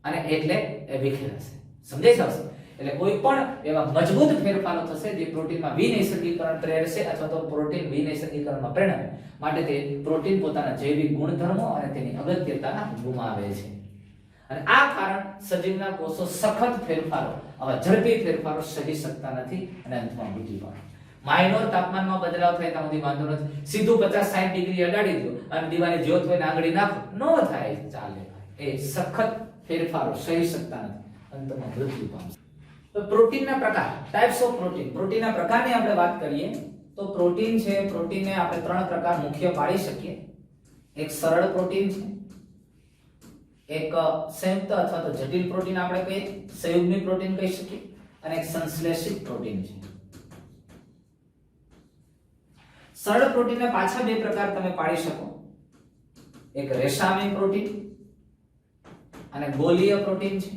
અને એટલે એ વિખેરાશે. સમજાઈ જશે? એટલે કોઈ પણ એવા મજબૂત ફેરફારો થશે જે પ્રોટીનમાં વિનૈસર્ગીકરણ પ્રેરશે અથવા તો પ્રોટીન વિનૈસર્ગીકરણમાં પરિણમે. માટે તે પ્રોટીન પોતાના જૈવિક ગુણધર્મો અને તેની અગત્યતા ગુમાવે છે. અને આ કારણ સજીવના કોષો સખત ફેરફારો, આવા ઝડપી ફેરફારો સહી શકતા નથી અને અંતમાં મૃત્યુ પામે. માઇનોર તાપમાનમાં બદલાવ થાય ત્યાં સુધી વાંધો નથી. સીધું 50-60 ડિગ્રી અડાડી દો અને દીવાની જ્યોત હોય ને આંગળી નાખો, નો થાય, ચાલે. એ સખત ફેરફારો સહી શકતા નથી, અંતમાં મૃત્યુ પામે. તો પ્રોટીનના પ્રકાર, ટાઇપ્સ ઓફ પ્રોટીન. પ્રોટીનના પ્રકારની આપણે વાત કરીએ તો પ્રોટીન છે, પ્રોટીનને આપણે 3 પ્રકાર મુખ્ય પાડી શકીએ. એક સરળ પ્રોટીન છે, એક સંયુક્ત અથવા તો જટિલ પ્રોટીન આપણે કહીએ, સંયુગ્મી પ્રોટીન કહી શકીએ, અને એક સંશ્લેષિત પ્રોટીન છે. સરળ પ્રોટીનના પાછા 2 પ્રકાર તમે પાડી શકો. એક રેસામય પ્રોટીન અને ગોલીય પ્રોટીન છે.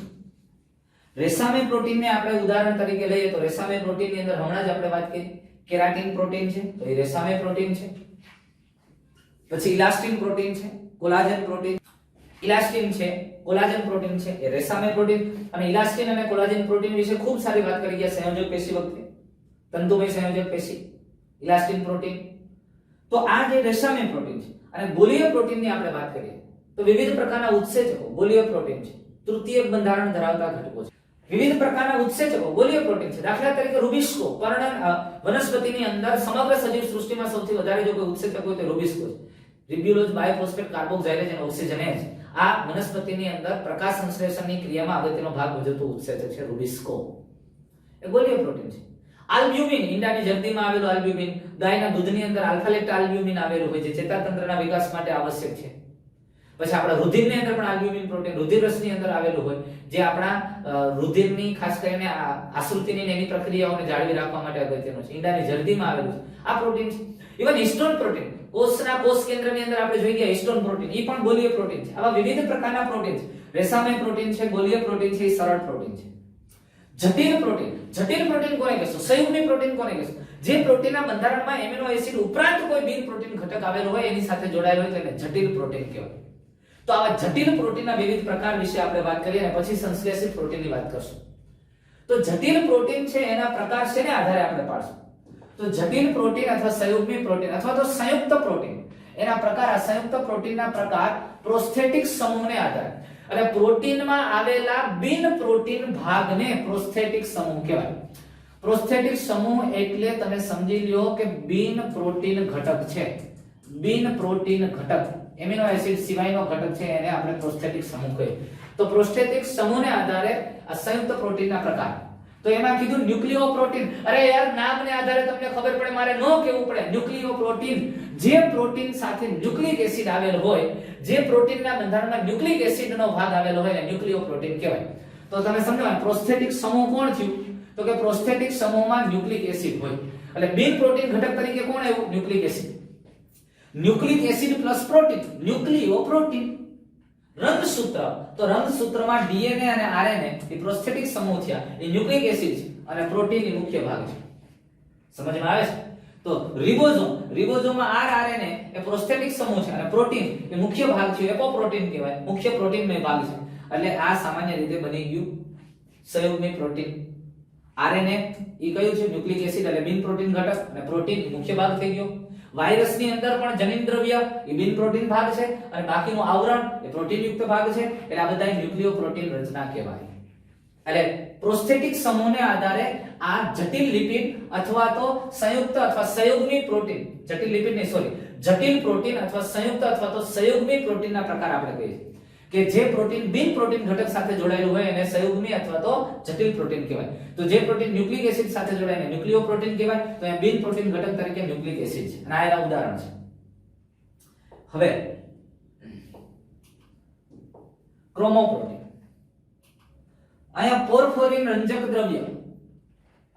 રેસામય પ્રોટીનને આપણે ઉદાહરણ તરીકે લઈએ તો રેસામય પ્રોટીનની અંદર હમણાં જ આપણે વાત કરી કેરાટીન પ્રોટીન છે, તો એ રેસામય પ્રોટીન છે. પછી ઇલાસ્ટિન પ્રોટીન છે, કોલાજન પ્રોટીન. ઇલાસ્ટિન છે, કોલાજન પ્રોટીન છે, એ રેસામય પ્રોટીન. અને ઇલાસ્ટિન અને કોલાજન પ્રોટીન વિશે ખૂબ સારી વાત કરી ગયા સંયોજક પેશી વખતે, તંતુમય સંયોજક પેશી, ઇલાસ્ટિન પ્રોટીન. તો આ જે રેસામય પ્રોટીન છે. અને ગોલીય પ્રોટીનની આપણે વાત કરીએ તો વિવિધ પ્રકારના ઉત્સેચકો ગોલીય પ્રોટીન છે, તૃતીયક બંધારણ ધરાવતા ઘટકો છે. વિવિધ પ્રકારના ઉત્સેચકો ગોલીય પ્રોટીન છે. દાખલા તરીકે રૂબિસ્કો, વનસ્પતિની અંદર સમગ્ર સજીવ સૃષ્ટિમાં સૌથી વધારે જો કોઈ ઉત્સેચક હોય તો રૂબિસ્કો છે. રિબ્યુલોઝ, બાયોફોસ્ફેટ, કાર્બોક્સિલેજ અને ઓક્સિજનેઝ. આ વનસ્પતિની અંદર પ્રકાશ સંશ્લેષણની ક્રિયામાં અગત્યનો ભાગ ભજવતું ઉત્સેચક છે રૂબિસ્કો. એ ગોલીય પ્રોટીન છે. આલ્બ્યુમિન, ઈંડાની જરદીમાં આવેલું આલ્બ્યુમિન, ગાયના દૂધની અંદર આલ્ફા લેક્ટા આલ્બ્યુમિન આવેલું હોય છે, ચેતાતંત્રના વિકાસ માટે આવશ્યક છે. પછી આપણા રુધિરની અંદર પણ આલ્બ્યુમિન પ્રોટીન રુધિર રસની અંદર આવેલું હોય, જે આપણા રુધિરની ખાસ કરીને આશ્રુતિની એની પ્રક્રિયાઓને જાળવી રાખવા માટે અગત્યનું છે. ઈંડાની જરદીમાં આવેલું છે આ પ્રોટીન છે. ઇવન હિસ્ટોન પ્રોટીન, કોષના કોષ કેન્દ્રની અંદર આપણે જોઈ ગયા હિસ્ટોન પ્રોટીન, એ પણ ગોલીય પ્રોટીન છે. આવા વિવિધ પ્રકારના પ્રોટીન છે. રેસામય પ્રોટીન છે, ગોલીય પ્રોટીન છે, સરળ પ્રોટીન છે. જટિલ પ્રોટીન, જટિલ પ્રોટીન કોને કહેશું? સંયુગ્મી પ્રોટીન કોને કહેશું? જે પ્રોટીનના બંધારણમાં એમિનો એસિડ ઉપરાંત કોઈ બિન પ્રોટીન ઘટક આવેલો હોય, એની સાથે જોડાયેલો હોય તો એને જટિલ પ્રોટીન કહેવાય. તો આવા જટિલ પ્રોટીનના વિવિધ પ્રકાર વિશે આપણે વાત કરીએ અને પછી સંશ્લેષિત પ્રોટીનની વાત કરશું. તો જટિલ પ્રોટીન છે એના પ્રકાર શેને આધારે આપણે પાડશું? તો જટિલ પ્રોટીન અથવા સંયુગ્મી પ્રોટીન અથવા તો સંયુક્ત પ્રોટીન, એના પ્રકાર, આ સંયુક્ત પ્રોટીનના પ્રકાર પ્રોસ્થેટિક સમૂહને આધારે, અને પ્રોટીનમાં આવેલા બિન પ્રોટીન ભાગને પ્રોસ્થેટિક સમૂહ કહેવાય. પ્રોસ્થેટિક સમૂહ એટલે તમે સમજી લ્યો કે બિન પ્રોટીન ઘટક છે. બિન પ્રોટીન ઘટક, એમિનો એસિડ સિવાયનો ઘટક છે, એને આપણે પ્રોસ્થેટિક સમૂહ કહીએ. તો પ્રોસ્થેટિક સમૂહને આધારે આ સંયુક્ત પ્રોટીનના પ્રકાર. તો એમાં કીધું ન્યુક્લિયોપ્રોટીન. અરે યાર, નામને આધારે તમને ખબર પડે, મારે ન કહેવું પડે. ન્યુક્લિયોપ્રોટીન, જે પ્રોટીન સાથે ન્યુક્લિક એસિડ આવેલ હોય, જે પ્રોટીનના બંધારણમાં ન્યુક્લિક એસિડનો ભાગ આવેલો હોય એને ન્યુક્લિયોપ્રોટીન કહેવાય. તો તમે સમજો પ્રોસ્થેટિક સમૂહ કોણ થયું? તો કે પ્રોસ્થેટિક સમૂહમાં ન્યુક્લિક એસિડ હોય. એટલે બિન પ્રોટીન ઘટક તરીકે કોણ આવ્યું? Nucleic acid. Nucleic acid plus protein, nucleoprotein. રંગસૂત્ર, તો રંગસૂત્રમાં ડીએનએ અને આરએનએ એ પ્રોસ્થેટિક સમૂહ થયા, એ ન્યુક્લિક એસિડ છે અને પ્રોટીન એ મુખ્ય ભાગ છે. સમજમાં આવે છે? તો રિબોઝોમ, રિબોઝોમમાં આરએનએ એ પ્રોસ્થેટિક સમૂહ છે અને પ્રોટીન એ મુખ્ય ભાગ છે, એપોપ્રોટીન કહેવાય, મુખ્ય પ્રોટીનમય ભાગ છે. એટલે આ સામાન્ય રીતે બની ગયું સંયુગ્મી પ્રોટીન. આરએનએ એ કયું છે? ન્યુક્લિક એસિડ એટલે બિન પ્રોટીન ઘટક, અને પ્રોટીન મુખ્ય ભાગ થઈ ગયો. વાયરસની અંદર પણ જનીન દ્રવ્ય એ બિન પ્રોટીન ભાગ છે અને બાકીનું આવરણ એ પ્રોટીન યુક્ત ભાગ છે. એટલે આ બધા ન્યુક્લિયોપ્રોટીન રચના કહેવાય. એટલે પ્રોસ્થેટિક સમૂહને આધારે આ જટિલ લિપિડ અથવા તો સંયુક્ત અથવા સંયુગ્મી પ્રોટીન, જટિલ લિપિડ નહીં સોરી, જટિલ પ્રોટીન અથવા સંયુક્ત અથવા તો સંયુગ્મી પ્રોટીનના પ્રકાર આપણે કહીએ કે જે પ્રોટીન બિન પ્રોટીન ઘટક સાથે જોડાયેલું હોય એને સંયુગ્મી અથવા તો જટિલ પ્રોટીન કહેવાય. તો જે પ્રોટીન ન્યુક્લિક એસિડ સાથે જોડાઈને ન્યુક્લિયોપ્રોટીન કહેવાય, તો એ બિન પ્રોટીન ઘટક તરીકે ન્યુક્લિક એસિડ છે. અને આ એના ઉદાહરણ છે. હવે ક્રોમોપ્રોટીન, અહીંયા પોર્ફોરિન રંજક દ્રવ્ય.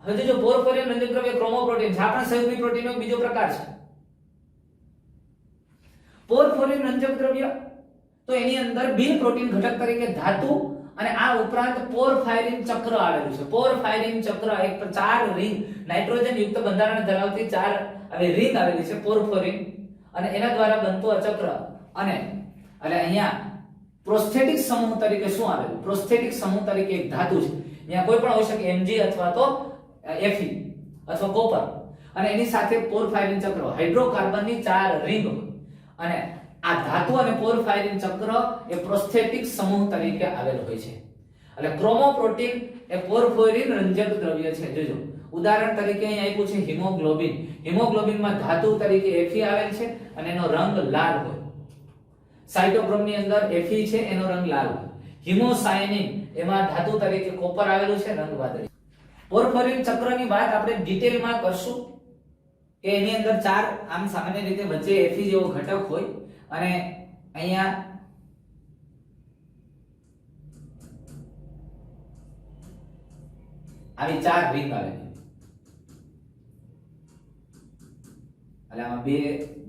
હવે જો પોર્ફોરિન રંજક દ્રવ્ય ક્રોમોપ્રોટીન છે, આ પણ સંયુગ્મી પ્રોટીનનો એક બીજો પ્રકાર છે. પોર્ફોરિન રંજક દ્રવ્ય તો એની અંદર બિન પ્રોટીન ઘટક તરીકે ધાતુ અને આ ઉપરાંત પોરફાયરિન ચક્ર આવેલું છે. પોરફાયરિન ચક્ર એક 4 રિંગ નાઇટ્રોજન યુક્ત બંધારણ ધરાવતી 4 આવી રિંગ આવેલી છે પોરફોરિન, અને એના દ્વારા બનતું આ ચક્ર. અને એટલે અહીંયા પ્રોસ્થેટિક સમૂહ તરીકે શું આવેલું? પ્રોસ્થેટિક સમૂહ તરીકે એક ધાતુ છે. અહીંયા કોઈ પણ હોઈ શકે, Mg અથવા તો Fe અથવા કોપર, અને એની સાથે પોરફાયરિન ચક્ર, હાઇડ્રોકાર્બનની 4 રિંગ. અને આ ધાતુ અને પોરફાયરિન ચક્ર એ પ્રોસ્થેટિક સમૂહ તરીકે આવેલ હોય છે. એટલે ક્રોમોપ્રોટીન એ પોરફોરિન રંજક દ્રવ્ય છે. જોજો ઉદાહરણ તરીકે અહીં આપ્યું છે હિમોગ્લોબિન. હિમોગ્લોબિનમાં ધાતુ તરીકે Fe આવેલ છે અને એનો રંગ લાલ હોય. સાઇટોક્રોમ ની અંદર Fe છે, એનો રંગ લાલ હોય. હિમોસાયનિન એમાં ધાતુ તરીકે કોપર આવેલું છે, રંગ વાદળી. પોરફોરિન ચક્રની વાત આપણે ડિટેલમાં કરશું કે એની અંદર 4 આમ સામાન્ય રીતે વચ્ચે Fe જેવો ઘટક હોય અને અહીંયા આવી 4 રિંગ આવેલી. એટલે આમાં 2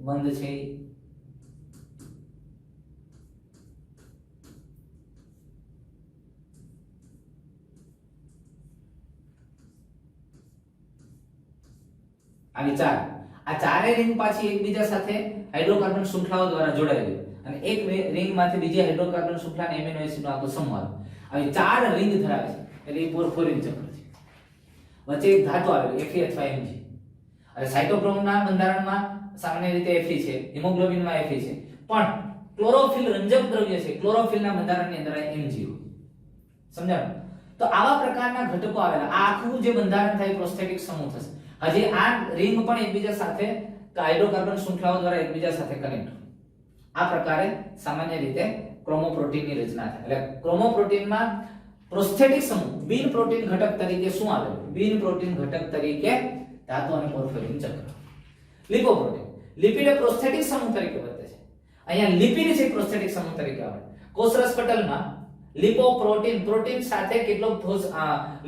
બંધ છે. આવી 4. આ ચારે રિંગ પાછી એકબીજા સાથે હાઇડ્રોકાર્બન શૃંખલાઓ દ્વારા જોડાયેલી અને એક રિંગ માંથી બીજી હાઇડ્રોકાર્બન શૃંખલા અને એમિનો એસિડનો આખો સમૂહ આવે. આવી 4 રિંગ ધરાવે છે એટલે એ પોરફોરિન ચક્ર છે. વચ્ચે એક ધાતુ આવેલી Fe અથવા Mg. અને સાઇટોક્રોમના બંધારણમાં સામાન્ય રીતે Fe છે, હિમોગ્લોબિનમાં Fe છે, પણ ક્લોરોફિલ રંજક દ્રવ્ય છે, ક્લોરોફિલના બંધારણની અંદર Mg હોય. સમજાયું? તો આવા પ્રકારના ઘટકો આવેલા. આ આખું જે બંધારણ થાય પ્રોસ્થેટિક સમૂહ થશે. હજી આ રિંગ પણ એકબીજા સાથે હાઇડ્રોકાર્બન શૃંખલાઓ દ્વારા એકબીજા સાથે કનેક્ટ. આ પ્રકારે સામાન્ય રીતે ક્રોમોપ્રોટીનની રચના થાય. એટલે ક્રોમોપ્રોટીનમાં પ્રોસ્થેટિક સમૂહ બિન પ્રોટીન ઘટક તરીકે શું આવે? બિન પ્રોટીન ઘટક તરીકે ધાતુ અને પોરફોરિન ચક્ર. લિપોપ્રોટીન, લિપિડ એ પ્રોસ્થેટિક સમૂહ તરીકે વર્તે છે. અહીંયા લિપિડ છે પ્રોસ્થેટિક સમૂહ તરીકે આવે. કોષરસ પટલમાં લિપોપ્રોટીન, પ્રોટીન સાથે કેટલોક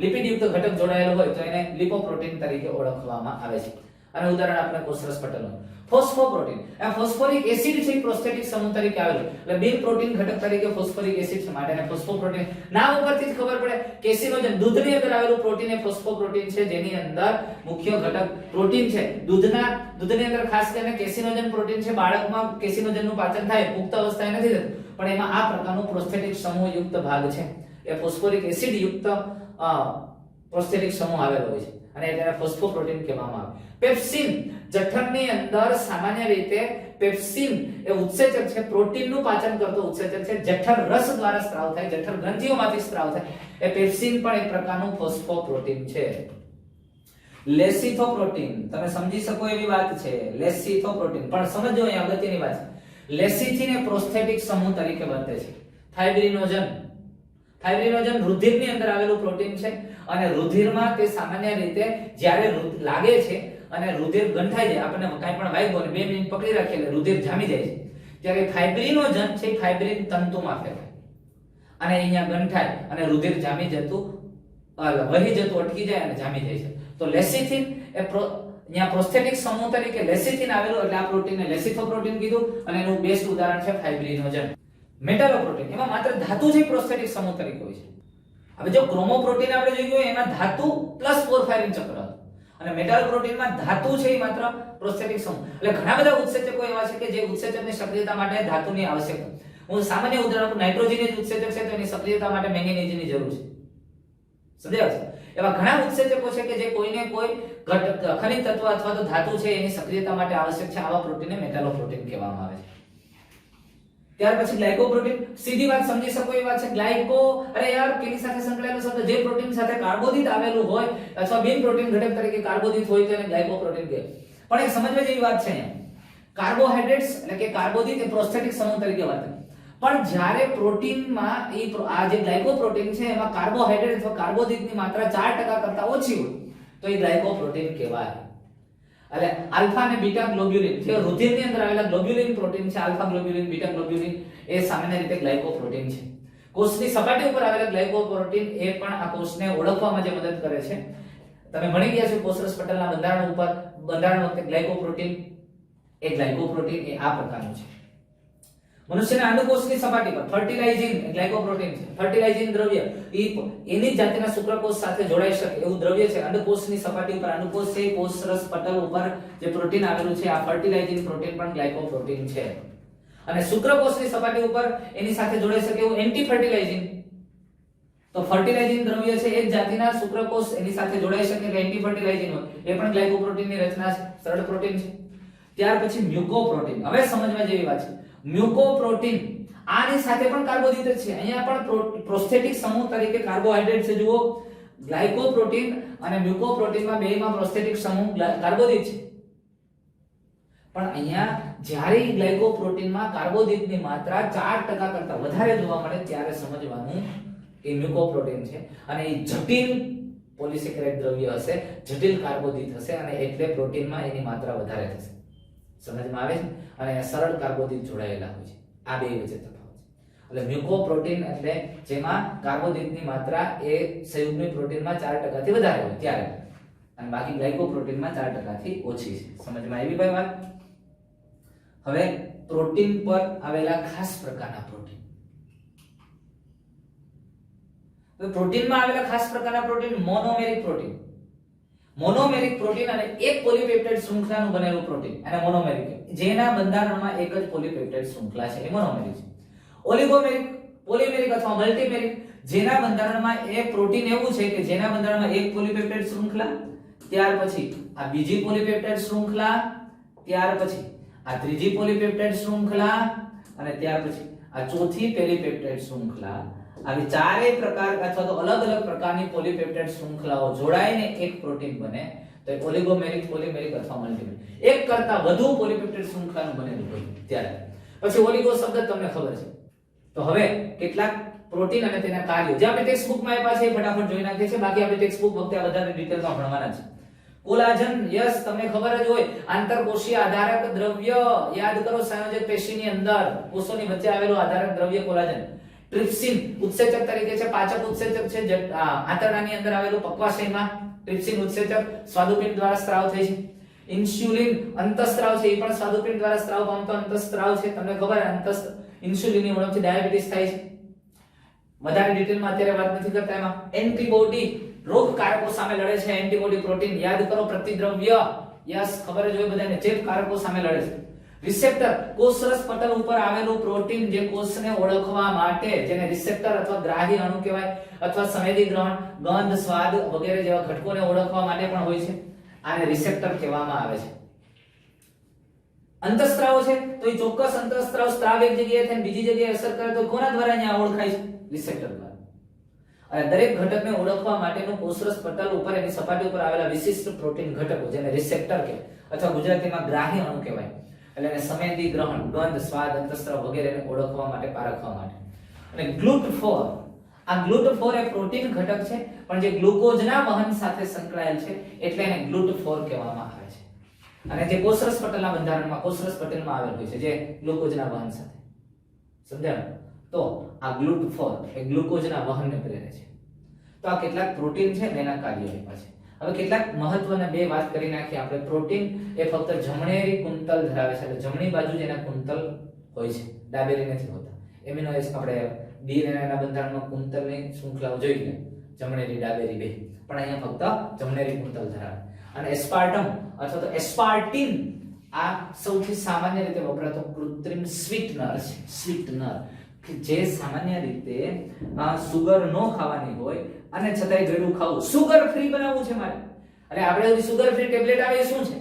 લિપિડ યુક્ત ઘટક જોડાયેલો હોય તો એને લિપોપ્રોટીન તરીકે ઓળખવામાં આવે છે. અને ઉદાહરણ આપણે કોષરસ પટલનું ફોસ્ફોપ્રોટીન. આ ફોસ્ફોરિક એસિડ છે પ્રોસ્થેટિક સમૂહ તરીકે આવેલો. એટલે બિન પ્રોટીન ઘટક તરીકે ફોસ્ફોરિક એસિડ છે, માટે એને ફોસ્ફોપ્રોટીન. નામ ઉપરથી જ ખબર પડે કેસિનોજન, દૂધની અંદર આવેલું પ્રોટીન એ ફોસ્ફોપ્રોટીન છે, જેની અંદર મુખ્ય ઘટક પ્રોટીન છે. દૂધની અંદર ખાસ કરીને કેસિનોજન પ્રોટીન છે. બાળકમાં કેસિનોજનનું પાચન થાય, પુખ્ત અવસ્થાએ નથી થતું, પણ એમાં આ પ્રકારનું પ્રોસ્થેટિક સમૂહ યુક્ત ભાગ છે એ ફોસ્ફોરિક એસિડ યુક્ત પ્રોસ્થેટિક સમૂહ આવેલો હોય છે અને તેને ફોસ્ફોપ્રોટીન કહેવામાં આવે. પેપ્સિન, જઠરની અંદર સામાન્ય રીતે પેપ્સિન એ ઉત્સેચક છે, પ્રોટીનનું પાચન કરતો ઉત્સેચક છે. જઠર રસ દ્વારા સ્ત્રાવ થાય, જઠર ગ્રંથિઓમાંથી સ્ત્રાવ થાય. એ પેપ્સિન પણ એક પ્રકારનું ફોસ્ફોપ્રોટીન છે. લેસિથોપ્રોટીન, તમે સમજી શકો એવી વાત છે. લેસિથોપ્રોટીન પણ સમજો, અહીં અગત્યની વાત છે. લેસિથિન એ પ્રોસ્થેટિક સમૂહ તરીકે વર્તે છે. ફાઇબ્રિનોજન, ફાઇબ્રિનોજન રુધિરની અંદર આવેલું પ્રોટીન છે અને રુધિરમાં તે સામાન્ય રીતે જ્યારે લાગે છે અને રુધિર ગંઠાઈ જાય, આપણને કાંઈ પણ વાગ્યું અને 2 મિનિટ પકડી રાખીએ એટલે રુધિર જામી જાય છે, ત્યારે ફાઇબ્રિનોજન છે ફાઇબ્રિન તંતુમાં ફેરવાય અને અહીંયા ગંઠાય અને રુધિર જામી જતું વહી જતું અટકી જાય અને જામી જાય છે. તો લેસિથિન એ અહીંયા પ્રોસ્થેટિક સમૂહ તરીકે લેસિથિન આવેલું એટલે આ પ્રોટીનને લેસિથોપ્રોટીન કીધું અને એનું બેસ્ટ ઉદાહરણ છે ફાઇબ્રિનોજન. મેટાલોપ્રોટીન, એમાં માત્ર ધાતુ જ પ્રોસ્થેટિક સમૂહ તરીકે હોય છે. હવે જો ક્રોમોપ્રોટીન આપણે જોયું એમાં ધાતુ પ્લસ પોરફાયરિન ચક્ર અને મેટાલોપ્રોટીનમાં ધાતુ છે એ માત્ર પ્રોસ્થેટિક સમૂહ. એટલે ઘણા બધા ઉત્સેચકો એવા છે કે જે ઉત્સેચકની સક્રિયતા માટે ધાતુની આવશ્યકતા. હું સામાન્ય ઉદાહરણ આપું, નાઇટ્રોજન જ ઉત્સેચક છે તો એની સક્રિયતા માટે મેંગેનીઝની જરૂર છે. સમજાય છે? એવા ઘણા ઉત્સેચકો છે કે જે કોઈને કોઈ ખનિજ તત્વ અથવા તો ધાતુ છે એની સક્રિયતા માટે આવશ્યક છે. આવા પ્રોટીનને મેટાલોપ્રોટીન કહેવામાં આવે છે. ત્યાર પછી ગ્લાયકોપ્રોટીન, સીધી વાત સમજી શકો એ વાત છે. ગ્લાયકો અરે યાર કેની સાથે સંકળાયેલો શબ્દ, જે પ્રોટીન સાથે કાર્બોદિત આવેલું હોય અથવા બિન પ્રોટીન ઘટક તરીકે કાર્બોદિત હોય તો એને ગ્લાયકોપ્રોટીન કહે. પણ એક સમજવા જેવી વાત છે અહીંયા, કાર્બોહાઈડ્રેટ્સ એટલે કે કાર્બોદિત એ પ્રોસ્થેટિક સમૂહ તરીકે વાત કરે. પણ જ્યારે પ્રોટીનમાં આ જે ગ્લાયકોપ્રોટીન છે એમાં કાર્બોહાઈડ્રેટ અથવા કાર્બોદિતની માત્રા 4% કરતા ઓછી હોય તો એ ગ્લાયકોપ્રોટીન કહેવાય. એટલે આલ્ફા અને બીટા ગ્લોબ્યુલિન જે રુધિરની અંદર આવેલા ગ્લોબ્યુલિન પ્રોટીન છે, આલ્ફા ગ્લોબ્યુલિન, બીટા ગ્લોબ્યુલિન એ સામાન્ય રીતે ગ્લાયકોપ્રોટીન છે. કોષની સપાટી ઉપર આવેલા ગ્લાયકોપ્રોટીન એ પણ આ કોષને ઓળખવામાં જે મદદ કરે છે. તમે ભણી ગયા છો કોષરસ પટલના બંધારણ વખતે ગ્લાયકોપ્રોટીન એ આ પ્રકારનું છે. મનુષ્યના અંડકોષની સપાટી પર ફર્ટિલાઇઝિંગ ગ્લાયકોપ્રોટીન છે. ફર્ટિલાઇઝિંગ દ્રવ્ય એની જાતિના શુક્રકોષ સાથે જોડાઈ શકે એવું દ્રવ્ય છે. અંડકોષની સપાટી ઉપર, અંડકોષ છે કોષરસ પટલ ઉપર જે પ્રોટીન આવેલું છે આ ફર્ટિલાઇઝિંગ પ્રોટીન પણ ગ્લાયકોપ્રોટીન છે. અને શુક્રકોષની સપાટી ઉપર એની સાથે જોડાઈ શકે એવું એન્ટી ફર્ટિલાઇઝિંગ, તો ફર્ટિલાઇઝિંગ દ્રવ્ય છે એ જ જાતિના શુક્રકોષ એની સાથે જોડાઈ શકે કે એન્ટી ફર્ટિલાઇઝિંગ હોય એ પણ ગ્લાયકોપ્રોટીનની રચના છે, સરળ પ્રોટીન છે. ત્યાર પછી મ્યુકોપ્રોટીન, હવે સમજવા જેવી વાત છે. મ્યુકોપ્રોટીન આની સાથે પણ કાર્બોદિત છે. અહીંયા પણ પ્રોસ્થેટિક સમૂહ તરીકે કાર્બોહાઈડ્રેટ છે. જુઓ, ગ્લાયકોપ્રોટીન અને મ્યુકોપ્રોટીનમાં બેયમાં પ્રોસ્થેટિક સમૂહ કાર્બોદિત છે. પણ અહીંયા જ્યારે ગ્લાયકોપ્રોટીનમાં કાર્બોદિતની માત્રા 4% કરતા વધારે જોવા મળે ત્યારે સમજવાનું એ મ્યુકોપ્રોટીન છે અને એ જટિલ પોલિસેકેરાઇડ દ્રવ્ય હશે, જટિલ કાર્બોદિત હશે અને એટલે પ્રોટીનમાં એની માત્રા વધારે થશે. સમજમાં આવે છે? અને સરળ કાર્બોદિત જોડાયેલા હોય છે. આ બે વચ્ચે તફાવત છે. એટલે મ્યુકોપ્રોટીન એટલે જેમાં કાર્બોદિતની માત્રા એ સંયુગ્મિક પ્રોટીનમાં 4% થી વધારે હોય ત્યારે, અને બાકી ગ્લાયકોપ્રોટીનમાં 4% થી ઓછી છે. સમજમાં આવી ભાઈ વાત? હવે પ્રોટીન પર આવેલા ખાસ પ્રકારના પ્રોટીન. તો પ્રોટીનમાં આવેલા ખાસ પ્રકારના protein monomeric protein. Monomeric protein અને એક પોલીપેપ્ટાઇડ શૃંખલાનું બનેલું પ્રોટીન અને મોનોમેરિક, જેના બંધારણમાં એક જ પોલીપેપ્ટાઇડ શૃંખલા છે એ મોનોમેરિક છે. ઓલિગોમેરિક, પોલિમેરિક અથવા મલ્ટીમેરિક, જેના બંધારણમાં એ પ્રોટીન એવું છે કે જેના બંધારણમાં એક પોલીપેપ્ટાઇડ શૃંખલા, ત્યાર પછી આ બીજી પોલીપેપ્ટાઇડ શૃંખલા, ત્યાર પછી આ ત્રીજી પોલીપેપ્ટાઇડ શૃંખલા અને ત્યાર પછી આ ચોથી પોલીપેપ્ટાઇડ શૃંખલા. આવી ચારેય પ્રકાર અથવા તો અલગ અલગ પ્રકારની પોલીપેપ્ટાઇડ શૃંખલાઓ જોડાઈને એક પ્રોટીન બને તો એ ઓલિગોમેરિક, પોલિમેરિક અથવા મલ્ટીમેરિક. એક કરતા વધુ પોલીપેપ્ટાઇડ શૃંખલાનું બનેલું હોય ત્યારે. પછી ઓલિગો શબ્દ તમને ખબર છે. તો હવે કેટલાક પ્રોટીન અને તેના કાર્યો જે આપણે ટેક્સ્ટ બુકમાં આપ્યા છે ફટાફટ જોઈ નાખીએ છીએ. બાકી આપણે ટેક્સ્ટ બુક વખતે આ વધારે ડિટેલમાં ભણવાના છે. કોલાજન, યસ તમને ખબર જ હોય, આંતરકોષીય આધારક દ્રવ્ય. યાદ કરો, સંયોજક પેશીની અંદર કોષોની વચ્ચે આવેલું આધારક દ્રવ્ય કોલાજન. ટ્રિપ્સિન ઉત્સેચક તરીકે છે, પાચક ઉત્સેચક છે. આંતરડાની અંદર આવેલું પક્વાશયમાં ટ્રિપ્સિન ઉત્સેચક સ્વાદુપિંડ દ્વારા સ્ત્રાવ થાય છે. ઇન્સ્યુલિન અંતઃસ્ત્રાવ છે, એ પણ સ્વાદુપિંડ દ્વારા સ્ત્રાવ પામતો અંતઃસ્ત્રાવ છે. તમને ખબર ઇન્સ્યુલિનની ઉણપથી ડાયાબિટીસ થાય છે. વધારે ડિટેલમાં અત્યારે વાત નથી કરતા. એમાં એન્ટીબોડી રોગકારકો સામે લડે છે. એન્ટીબોડી પ્રોટીન યાદ કરો, પ્રતિદ્રવ્ય, યસ ખબર જ હોય બધાને, ચેપકારકો સામે લડે છે. રિસેપ્ટર, કોષરસ પટલ ઉપર આવેલું પ્રોટીન જે કોષને ઓળખવા માટે, જેને રિસેપ્ટર અથવા ગ્રાહી અણુ કહેવાય અથવા સંવેદી ગ્રહણ, ગંધ, સ્વાદ વગેરે જેવા ઘટકોને ઓળખવા માટે પણ હોય છે. આને રિસેપ્ટર કહેવામાં આવે છે. અંતઃસ્ત્રાવો છે તો એ ચોક્કસ અંતઃસ્ત્રાવ સ્ત્રાવ એક જગ્યાએ થઈને બીજી જગ્યાએ અસર કરે તો કોના દ્વારા અહીંયા ઓળખાય છે? રિસેપ્ટર દ્વારા. અને દરેક ઘટકને ઓળખવા માટેનું કોષરસ પટલ ઉપર એની સપાટી ઉપર આવેલા વિશિષ્ટ પ્રોટીન ઘટકો જેને રિસેપ્ટર કહેવાય અથવા ગુજરાતીમાં ગ્રાહી અણુ કહેવાય. એટલે એને સંવેદી ગ્રહણ, ગંધ, સ્વાદ, અંતઃસ્ત્રાવ વગેરેને ઓળખવા માટે, પારખવા માટે. અને ગ્લુટફોર, આ ગ્લુટફોર એ પ્રોટીન ઘટક છે પણ જે ગ્લુકોઝના વહન સાથે સંકળાયેલ છે એટલે એને ગ્લુટફોર કહેવામાં આવે છે. અને જે કોષરસ પટલના બંધારણમાં, કોષરસ પટલમાં આવેલ હોય છે જે ગ્લુકોઝના વહન સાથે. સમજાયું? તો આ ગ્લુટફોર એ ગ્લુકોઝના વહનને પ્રેરે છે. તો આ કેટલાક પ્રોટીન છે એના કાર્યો આપ્યા છે. હવે કેટલાક મહત્વના બે વાત કરી નાખી આપણે. પ્રોટીન એ ફક્ત જમણેરી કુંતલ ધરાવે છે, એટલે જમણી બાજુ જેના કુંતલ હોય છે, ડાબેરી નથી હોતા. એમિનો એસિડ આપણે ડીએનએ ના બંધારણમાં કુંતલની શૃંખલાઓ જોઈ લે, જમણેરી ડાબેરી બે, પણ અહીંયા ફક્ત જમણેરી કુંતલ ધરાવે. અને એસ્પાર્ટમ અથવા તો એસ્પાર્ટિન આ સૌથી સામાન્ય રીતે વપરાતો કૃત્રિમ સ્વીટનર છે. સ્વીટનર કે જે સામાન્ય રીતે સુગર નો ખાવાની હોય અને છતાંય ગળ્યું ખાવું, સુગર ફ્રી બનાવવું છે મારે. અને આપણે સુગર ફ્રી ટેબ્લેટ આવે એ શું છે?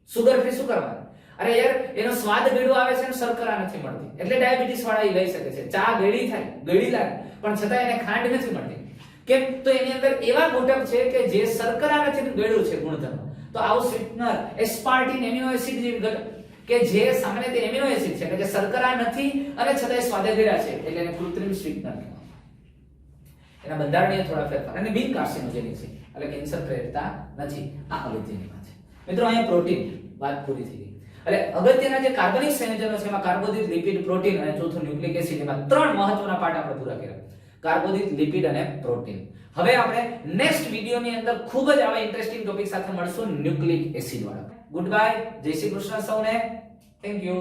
સુગર ફ્રી શું કરવાનું? અરે યાર એનો સ્વાદ ગળ્યો આવે છે અને શર્કરા નથી મળતી, એટલે ડાયાબિટીસ વાળા એ લઈ શકે છે. ચા ગળી થાય, ગળી લાગે, પણ છતાં એને ખાંડ નથી મળતી. કેમ? તો એની અંદર એવા ઘટક છે કે જે શર્કરા નથી ને ગળ્યું છે ગુણધર્મ. તો આવું સ્વીટનર એસ્પાર્ટીન એમિનો એસિડ જેવી ઘટક કે જે સામાન્ય રીતે એમિનો એસિડ છે, એટલે કે શર્કરા નથી અને છતાંય સ્વાદે ગળ્યા છે, એટલે એને કૃત્રિમ સ્વીટનર કહેવાય. એના બંધારણીય થોડા ફેરફાર અને બિન કાર્સિનોજેનિક છે, એટલે કેન્સર પ્રેરતા નથી. આ અગત્યની વાત છે મિત્રો. અહીંયા પ્રોટીન વાત પૂરી થઈ ગઈ. એટલે અગત્યના જે કાર્બનિક સંયોજનો છે એમાં કાર્બોદિત, લિપિડ, પ્રોટીન અને ચોથું ન્યુક્લિક એસિડ, એમાં ત્રણ મહત્વના પાઠ આપણે પૂરા કર્યા: કાર્બોદિત, લિપિડ અને પ્રોટીન. હવે આપણે નેક્સ્ટ વિડિયોની અંદર ખૂબ જ આવા ઇન્ટરેસ્ટિંગ ટોપિક સાથે મળશું, ન્યુક્લિક એસિડ વાળા. ગુડ બાય, જય શ્રી કૃષ્ણ સૌને. Thank you.